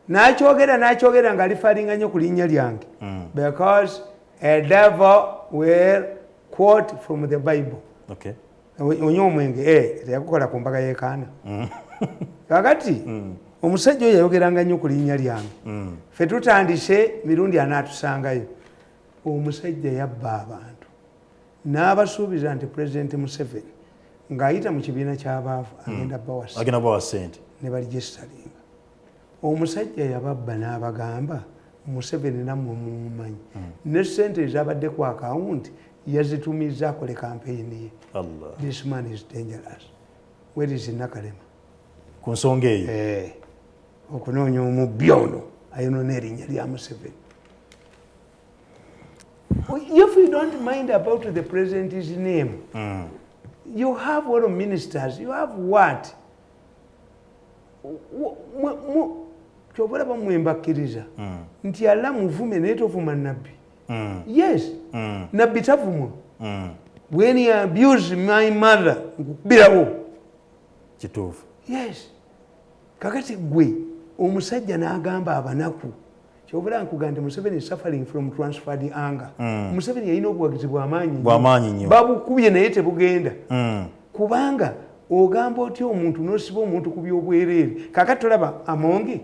n'akyogera ng'alifalinga nnyo ku linnya lyange because a devil will quote from the Bible. Onywa omwenge teyakukola ku mbaga y'ekaana kakati omusajja oyo yayogeranga nnyo ku linnya lyange ffe tutandise Mirundi anaatusangayo. Omusajja yabba abantu n'abasuubiza nti President Museveni ng'ayita mu kibiina ky'abaavu agenda bawa ssente ne baligestalinga. Omusajja yababba n'abagamba Museveni nammwe mumumanyi ne ssente ezabadde ku akawunti yazitumiza akole campaign ye. Allah. This man is dangerous. Where is Nakalema? Ku nsonga eyo. Okunoonya omubbi ono ayino n'erinnya lya Museveni. If you don't mind about the president's name, you have all ministers, you have what? Kyobala bamwembakkiriza nti alla muvume naye tovuma nabbi. Yes, nabbi tavumwa. When he abused my mother, nkukubirawo. Kituufu. Yes. Kakati gwe omusajja n'agamba abanaku kyobula nkugamba Museveni is suffering from transferred anger. Museveni yalina obuwagizi bw'amaanyi nnyo. Babukubye naye tebugenda. Kubanga ogamba otya omuntu n'osiba omuntu ku by'obwereere. Kakati tolaba Amonge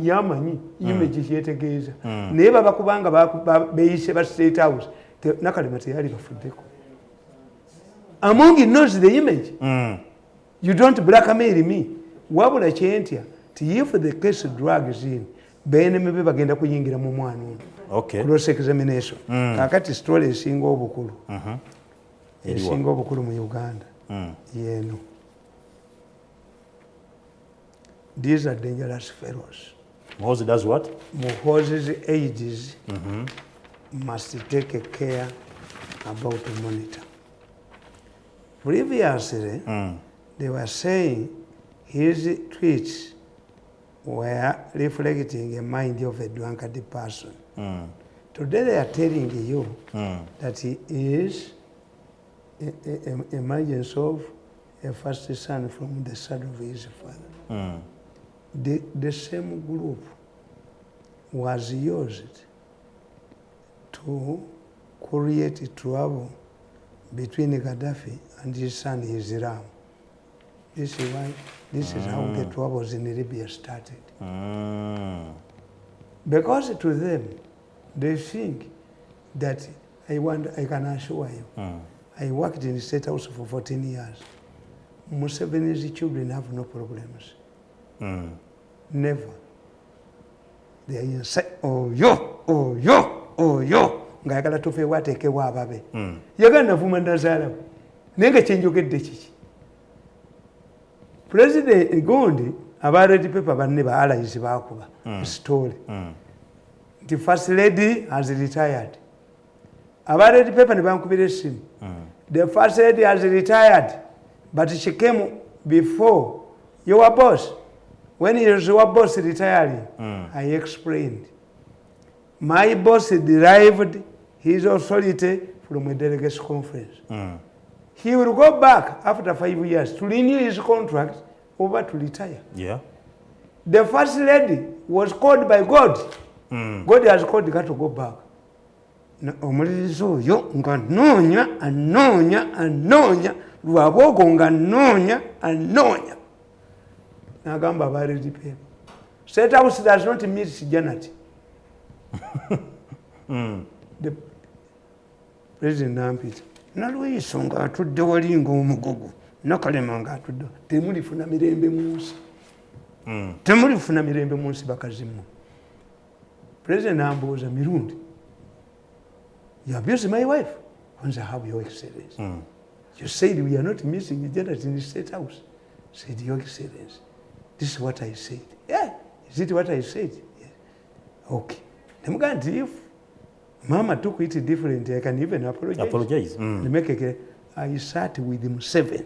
yamanyi image kyetegeeza. Naye babakubanga beeyise ba State House. Nakalema teyali bafuddeko. Amonge knows the image. You don't blackmail me. Wabula kyentya ti if the case drags in beneme be bagenda kuyingira mu mwana ono. Okay. Cross examination. Kakati story esinga obukulu. Esinga obukulu mu Uganda. Yeno. These are dangerous fellows. Muhoozi does what? Muhoozi's aides must take care about the monitor. Previously, they were saying his tweets were reflecting a mind of a drunkard person. Today they are telling you that he is an emergence of a first son from the son of his father. The same group was used to create trouble between Gaddafi and his son Islam. This is why, this is how the troubles in Libya started. Because to them, they think that I can assure you, I worked in the State House for 14 years. Museveni's children have no problems. Never. They are inside, oh yo, ngayagala tufe wateekewo ababe. Yagala navuma nazaalawo. Naye nga kyenjogedde kiki. President Gondi aba Red Paper banne ba allies baakuba story. The first lady has retired. Aba Red Paper ne bankubira essimu. The first lady has retired, but she came before your boss. When your boss retiring, I explained. My boss derived his authority from a delegates conference. He will go back after 5 years to renew his contract over to retire. Yeah. The first lady was called by God. God has called her to go back. Omuliriza oyo nga anoonya lwabwogo nga anoonya n'agamba aba Red Paper. State House does not meet Janet. The President Nampita nalweyiso ng'atudde wali ng'omugogo Nakalema ng'atudde temulifuna mirembe mu nsi bakazimu. President ambuuza Mirundi, you abused my wife. Once I have your excellency. You said we are not missing Janet in the State House. Said, Your Excellency, this is what I said. Yeah, is it what I said? Yes. Okay. If Mama took it differently, I can even apologize. I sat with him 7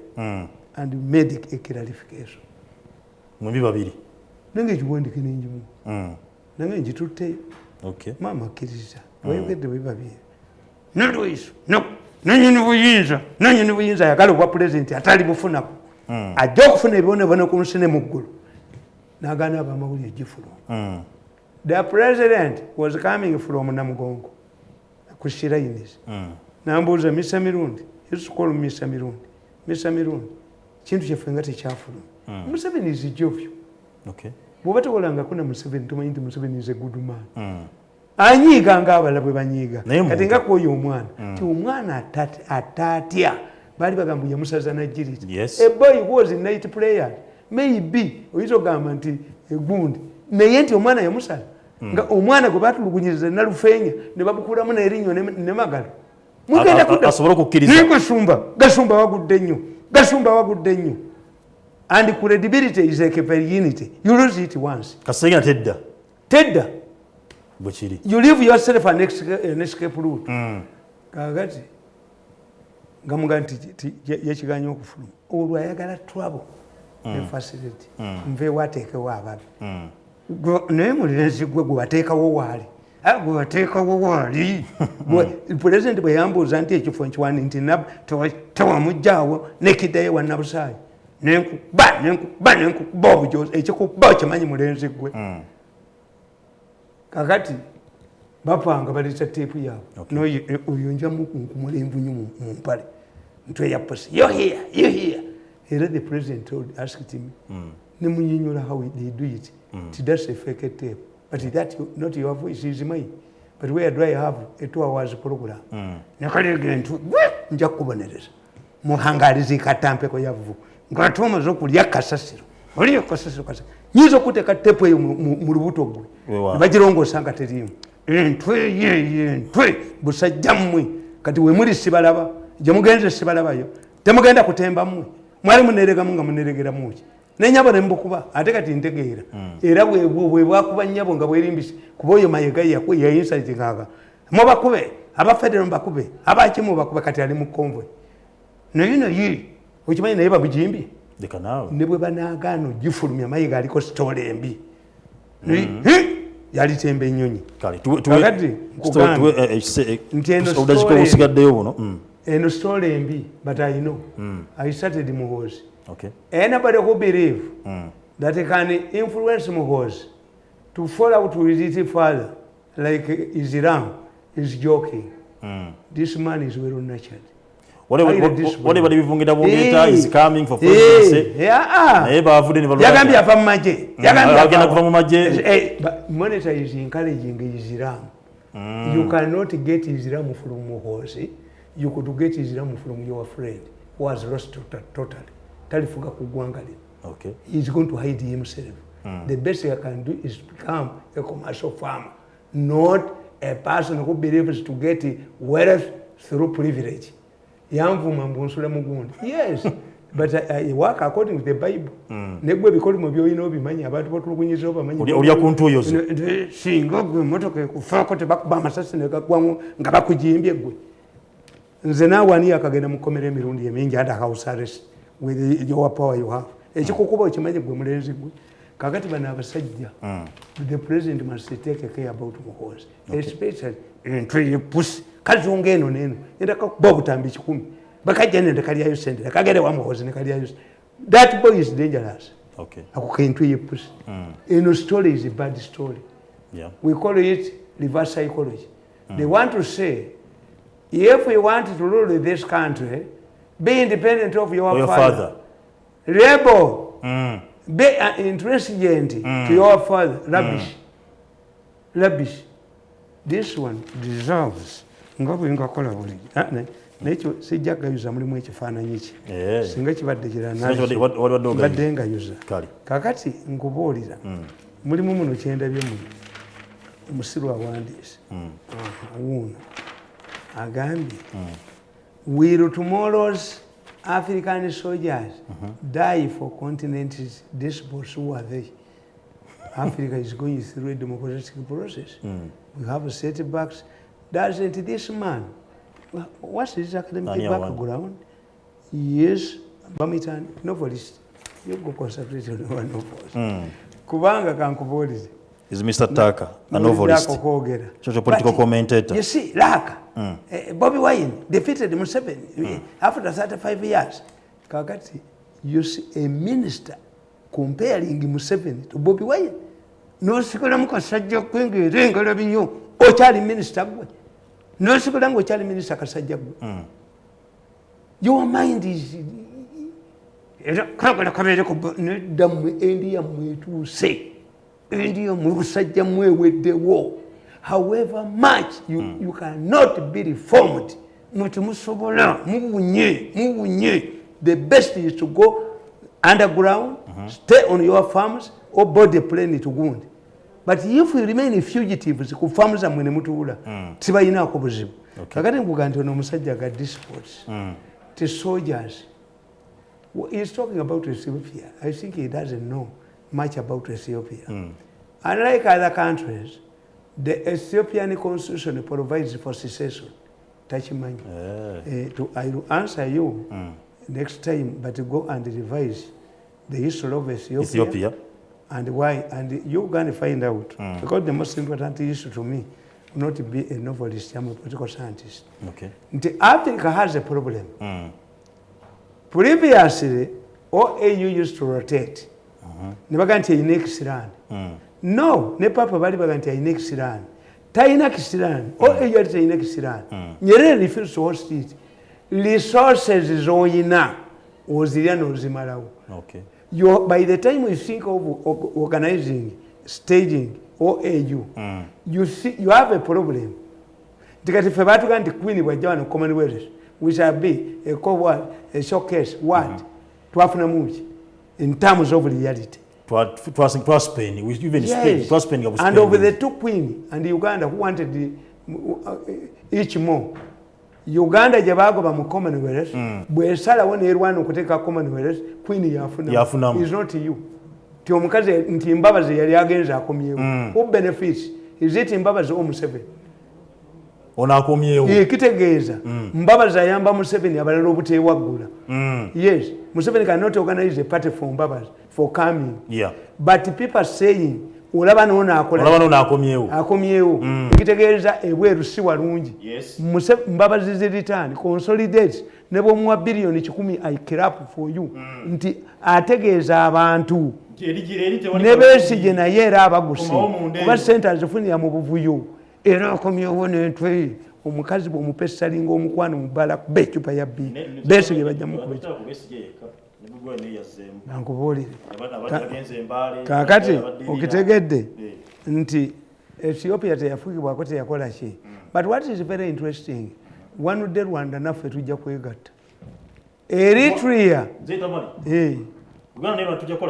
and made a clarification. Nange kiwandike n'enjimu. Nange njitutte. Okay. Mama akkiriza. Wayogedde bwe babiri. Nalweyiso. No. Nannyini buyinza ayagala obwa pulezidenti atali bufunako. Ajja okufuna ebibonerezo ku nsi ne mu ggulu. N'agaana ab'amawulire gifuluma. The president was coming from Namugongo. Kushirainis. Nambuuza Mr. Mirundi. He used to call me Mr. Mirundi. Mr. Mirundi. Kintu kyaffe nga tekyafuluma. Museveni is jovyo. Okay. Bw'oba tewolangako na Museveni tumanyi nti Museveni is a good man. Anyiiga ng'abalala bwe banyiiga. Kati nga kwoyo omwana. Ti omwana atatya. Baali bagamba yamusaza najjirita. Yes. A boy who was a night player. Maybe oyinza ogamba nti egundi. Naye nti omwana yamusala. Nga omwana gwe baatulugunyiriza Nalufeenya ne babukulamu n'erinnyo ne magalo. asobole okukkiriza gasumba wagudde nnyo and credibility is like a unity. You lose it once. Kasengera Tedda. Bwekiri. You leave yourself an escape route. Kakati ngamuga nti yekiganyo okufuluma. Olwo ayagala trouble ne facility. Nve wateekewo abantu. Naye mulenzi gwe wateekawo waali. Gwe wateekawo waali. President bwe yambuuza nti ekifo nkiwani nti tewamujjaawo nekiddayo wa Nabusaayi. Nenkukuba obujozi ekikukuba okimanyi mulenzi gwe. Kakati bapanga baleta teepu yaabwe oyo njamu kunkumula envunyu mu mpale ntwe ya posi you're here. Era the president asked him ne munyinyula how they do it. That's a fake tape, but that not your voice is mine. But where do I have a 2 hours program? Nakalege ntu nja kubonereza muhangalizi katampe ko yavu ngatoma zokulya kasasiro oliyo kasasiro nyizo kuteka tepu eyo mu lubuto gwe bajirongo sanga terimu ntwe busajja mmwe kati we muri sibalaba je mugenze sibalabayo temugenda kutemba mmwe mwali munerega munga muneregera muki nenyabo nembukuba ate kati ntegeera era bwe bwakuba nyabo nga bwerimbisi kuboyo mayega ya insight ngaga mo bakube aba federal bakube aba kimu bakube kati ali mu convoy no yi ukimanyi naye babujimbi dekanawe nebwe banagano gifulumya mayiga aliko story embi yali tembe nyonyi kale tuwe udajiko usigaddeyo buno eno story embi but I know I started Muhozi. Okay. Anybody who believe that they can influence Muhozi to fall out with his father like Islam is joking. This man is well nurtured. Whatever bivungira bugeta is coming for presidency. Yagambye ava mu maje. Yagambye kuva mu maje. Monitor is encouraging Islam. You cannot get Islam from Muhozi. You could get Islam from your friend who has lost totally. Talifuga kugwangali. Okay. He's going to hide himself. The best he can do is become a commercial farmer, not a person who believes to get wealth through privilege. Yes, but I work according to the Bible. Negwe bikoli mu byoyina obimanyi abantu batulugunyiza obamanyi. Olya kuntuyozo. Singa gwe motoka kufaako tebakuba amasasi ne gagwamu nga bakujimbye gwe. Nze naawe ani akagenda mukomera emirundi emingi under house arrest with your power you have. Ekikukuba okimanyi gwe mulenzi gwe. Kakati bano abasajja. The president must take care about Muhozi. Especially entry pussy. Kazunga eno neno. Ndaka kuba butambi 10. Bakajja nende kaliyayo sente. Kagere wa Muhozi ne kaliyayo. That boy is dangerous. Okay. Akukaintwe ye pussy. Eno story is a bad story. Yeah. We call it reverse psychology. They want to say, if we want to rule this country, be independent of your father. Rebel. Be intransigent to your father. Rubbish. Rubbish. This one deserves. Ngabu ingakola buli. Nekyo sijja gayuza mulimu ekifaananyi ki. Singa kibadde kirana. Badde ngayuza. Kakati nkubuulira. Mulimu muno kyendabye muno. Omusiru awandiise. Wuuno. Agambye. Will tomorrow's African soldiers die for continents despots who are they? Africa is going through a democratic process. We have setbacks. Doesn't this man, what's his academic background? Yes, Bamitan, novelist. You go concentrate on one novelist. Kubanga kankubolize. Is Mr. Tucker a novelist? Such a political commentator. You see, Laka, Bobby Wine defeated Museveni after 35 years. Kakati, you see a minister comparing Museveni to Bobby Wine. No sikolamu kasajja kwengera rabinyo ochali minister gwe. No sikolamu ochali minister kasajja gwe. Your mind is era kagala kabere ko damu India mwetu say. India musajja mweweddewo. However much you cannot be reformed. Mutimusobola mubunye. The best is to go underground, stay on your farms or board the plane to Uganda. but if we remain fugitives ku farms zammwe ne mutuula tibayinaako buzibu kakati nkuga nti ono omusajja ga disports ti soldiers he's talking about Ethiopia. I think he doesn't know much about Ethiopia. Unlike other countries, the Ethiopian constitution provides for secession. I will answer you next time, but go and revise the history of Ethiopia. And why, and you're going to find out. Because the most important issue to me, not to be a novelist, I'm a political scientist. Africa has a problem. Previously, OAU used to rotate. Never unique Siran. No, ne papa bali baganti unique Siran. Taina Kisiran, OAU is unique Siran. Nyerere refused to host it. Resources is oina. Oziliano Zimarau. Okay. By the time we think of organizing, staging OAU, you see you have a problem. Because if you want to queen with John Commonwealth, we shall be a co-word, a showcase, what? In terms of reality. Twas Spain, we even Spain, twas Spain. And over the two queen and Uganda who wanted each more. Uganda jabagoba mu Commonwealth, bwesala wona erwana okuteka Commonwealth, queen yafuna. Is not you. Ti omukazi nti mbabazi yali agenza akomyewo. Who benefits? Is it mbabazi o Museveni? Ona akomyewo. Kitegeeza mbabazi ayamba Museveni abalala obuteewaggula. Yes, Museveni cannot organize a party for mbabazi for coming. Yeah. But people are saying olaba nona akomyewo ekitegeeza ebweru si walungi mbabazi ziritan consolidate ne bwomuwa billion 10 I crap for you nti ategeeza abantu ne Besigye naye era abagusi kuba sente azifunira mu buvuyo era akomyewo n'entwe omukazi bw'omupa essalinga omukwano mu bbala kuba ecupa ya bbiri Besigye bajjamu kubekya nankubuulire kakati okitegedde nti Ethiopia teyafugibwako teyakola ki. But what is very interesting, wanudde Rwanda naffe tujja kwegatta Eritrea.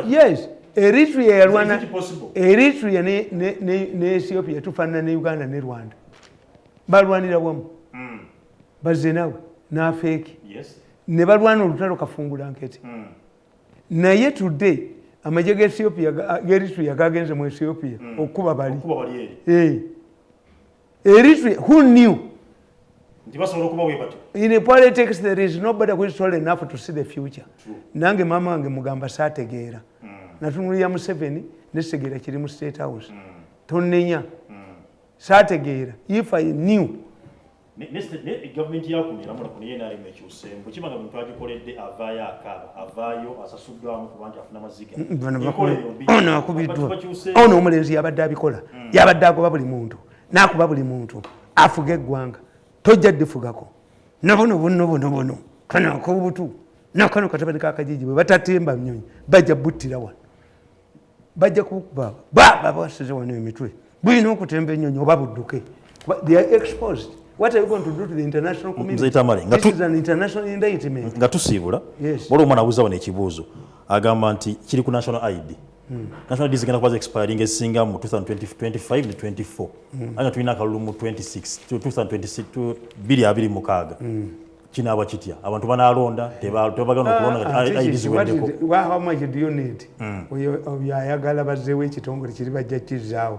Yes, Eritrea yalwana Eritrea ne Ethiopia tufaanana ne Uganda ne Rwanda balwanira wamu bazze nawe n'afeeki ne balwana olutalo kafungula nkete naye today amajje ga Ethiopia Eritrea gagenze mu Ethiopia okuba bali Eritrea who knew in a politics there is nobody who is tall enough to see the future. Nange mama wange mugamba saategeera natunulira Museveni nesegeera kiri mu State House tonnenya saategeera if I knew government yakunira mula kuniye nali mekyusembo kimanga muntu agikoledde avaayo akaba avaayo asasuddwamu kubanga afuna maziga ono akubiddwa ono omulenzi yabadde abikola yabadde agoba buli muntu n'akuba buli muntu afuga eggwanga tojja ddifugako nobono kano akobutu nakano katabani kakajiji bwe batatemba mnyonyi bajja buttira wano bajja kukuba baba basize wano emitwe bwino okutemba ennyonyi oba budduke they are exposed. What are we going to do to the international community? This is an international indictment. Nga tusiibula waliwo omwana abuuza wano ekibuuzo agamba nti kiri ku national ID. National ID zigenda kuba expiring esinga mu 2025 ne 24 anga tulina akalulu mu 2026 2026 kinaaba kitya abantu banaalonda tebagana okulonda ID ziwendeko. How much do you need? Oyayagala bazzeewo ekitongole kiri bajja kizzaawo.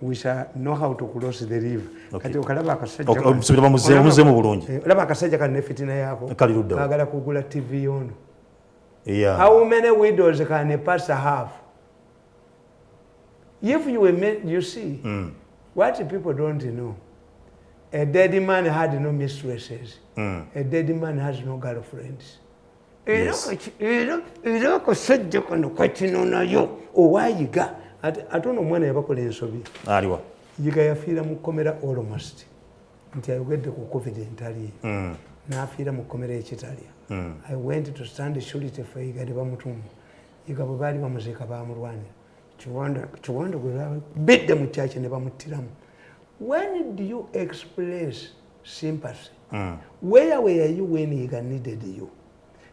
We shall know how to cross the river. Kati okalaba akasajja muzeemu bulungi. Olaba akasajja kanne fitina yaako kaagala kugula TV ono. Yeah. How many widows can a pastor have? If you were meant, you see, what people don't know, a dead man had no mistresses. A dead man has no girlfriends. Yes. Era akasajja kano katino nayo owayiga ate ono omwana yabakola ensobi aliwa yiga yafiira mu kkomera almost nti ayogedde ku covid entali n'afiira mu kkomera ekitalya. I went to stand surety for yiga ne bamutumu yiga bwe baali bamuziika baamulwanira kiwanda gwe babidde mu kyaki ne bamuttiramu. When do you express sympathy? Where were you when Yiga needed you?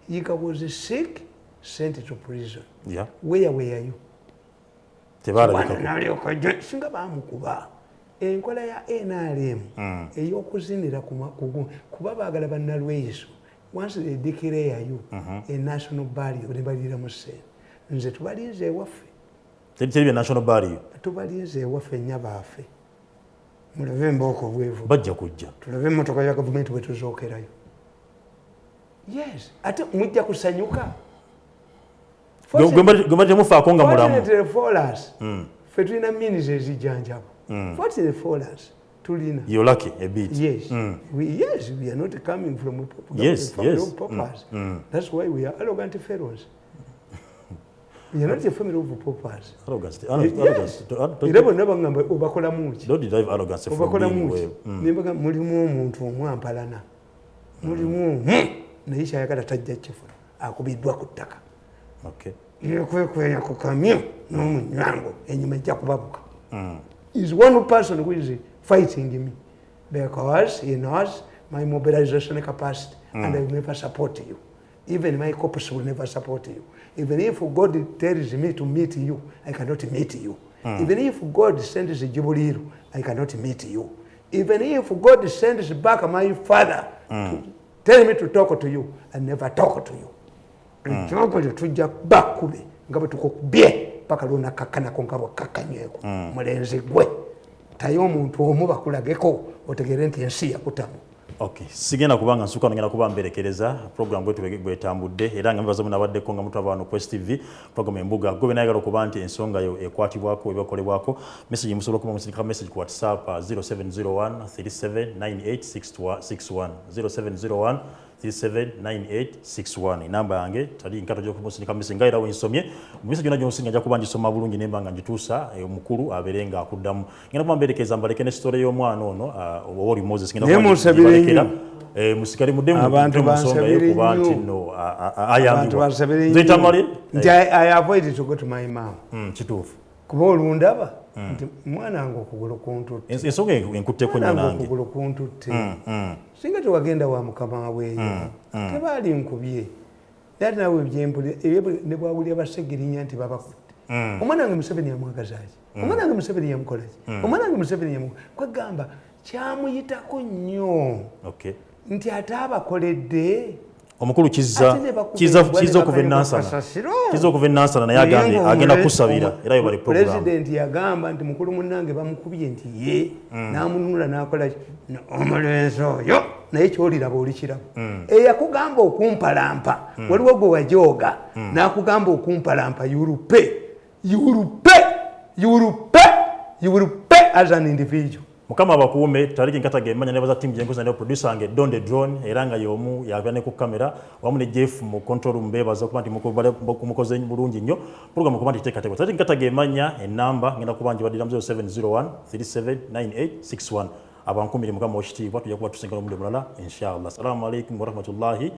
Yiga was sick, sent to prison. Yeah. Where were you? tebalabika singa bamukuba enkola ya NRM ey'okuzinira kuba baagala bannalweyiso once they declare you a national barrier ne baliramu ssente nze tubalinze ewaffe teri national barrier tubalinze ewaffe nnya baffe mulabe embooko obwevu bajja kujja tulabe emmotoka ya gavumenti bwe tuzookerayo yes ate mujja kusanyuka gwe temufaako nga mulamu ffe tulina minis ezijjanjabo fortunately for us tulina you're lucky a bit yes we are not coming from paupers that's why we are arrogant fellows we are not a family of paupers era bonna bagamba obakolamu ki nembaga mulimu omuntu omwampalana mulimu naye kyayagala tajja kifuna akubiddwa ku ttaka yekwekweya ku kamyo n'omunywango enyuma ejja kubabuka is one person who is fighting me because he knows my mobilization capacity and I will never support you. Even my corpus will never support you. Even if God tells me to meet you, I cannot meet you. Even if God sends Jibuliru, I cannot meet you. Even if God sends back my father to tell me to talk to you, I never talk to you. Ekyokoze tujja bakube nga bwe tukubye paka lona kakanako nga bwakakanyweko mulenzi gwe taye omuntu omu bakulageko otegere nti ensi yakutamu. Sigenda kubanga nsuka ngenda kuba mberekereza program bwetu bwetambudde era nga mbaza munabaddeko nga mutava wano Quest TV program Embuga gwe nayagala okuba nti ensonga yo ekwatibwako ebakolebwako message musobola okuba musindika message ku WhatsApp 0701 379861 0701 379861 namba yange tali nkato gyo kumusindika message ngaira winsomye message yona gyonsinga jakuba ngisoma bulungi nemba nga njitusa omukulu aberenga akuddamu ngenda kuba mberekeza mbaleke ne story y'omwana ono owori Moses ngenda kuba musikali mudemu abantu bansabire kubanti no ayambiwa nze Tamale nti I avoid to go to my mom kituufu kuba olundaba nti mwana wange okugulu kuntutte ensonga enkutteko nnyo nange okugulu kuntutte singa tewagenda wa mukama weeyo tebaali nkubye ate nawe ebyempuli ne bwawulira basegirinya nti babakutte omwana wange Museveni yamwagaza ki omwana wange Museveni yamukola ki omwana wange Museveni kwegamba kyamuyitako nnyo nti ate abakoledde omukulu kiza okuva enansana naye agenda kusabira era yo bali program president yagamba nti mukulu munnange bamukubye nti ye n'amununula n'akola omulenzi oyo naye kyoliraba olikirabo eyakugamba okumpalampa waliwo gwe wajooga n'akugamba okumpalampa yurupe as an individual. Mukama abakuume taliki nkataga emanya nebaza team jengoza ne producer ange Donde Drone eranga yomu yabane ku kamera wamu ne Jeff mu control room bebaza kuba nti mukoze bulungi nnyo program kuba nti tekateko taliki nkataga emanya enamba ngenda kubanje badira 0701 379861 abankumire mukama oshiti watu yakuba tusengera mu mulala inshallah. Assalamu alaykum wa rahmatullahi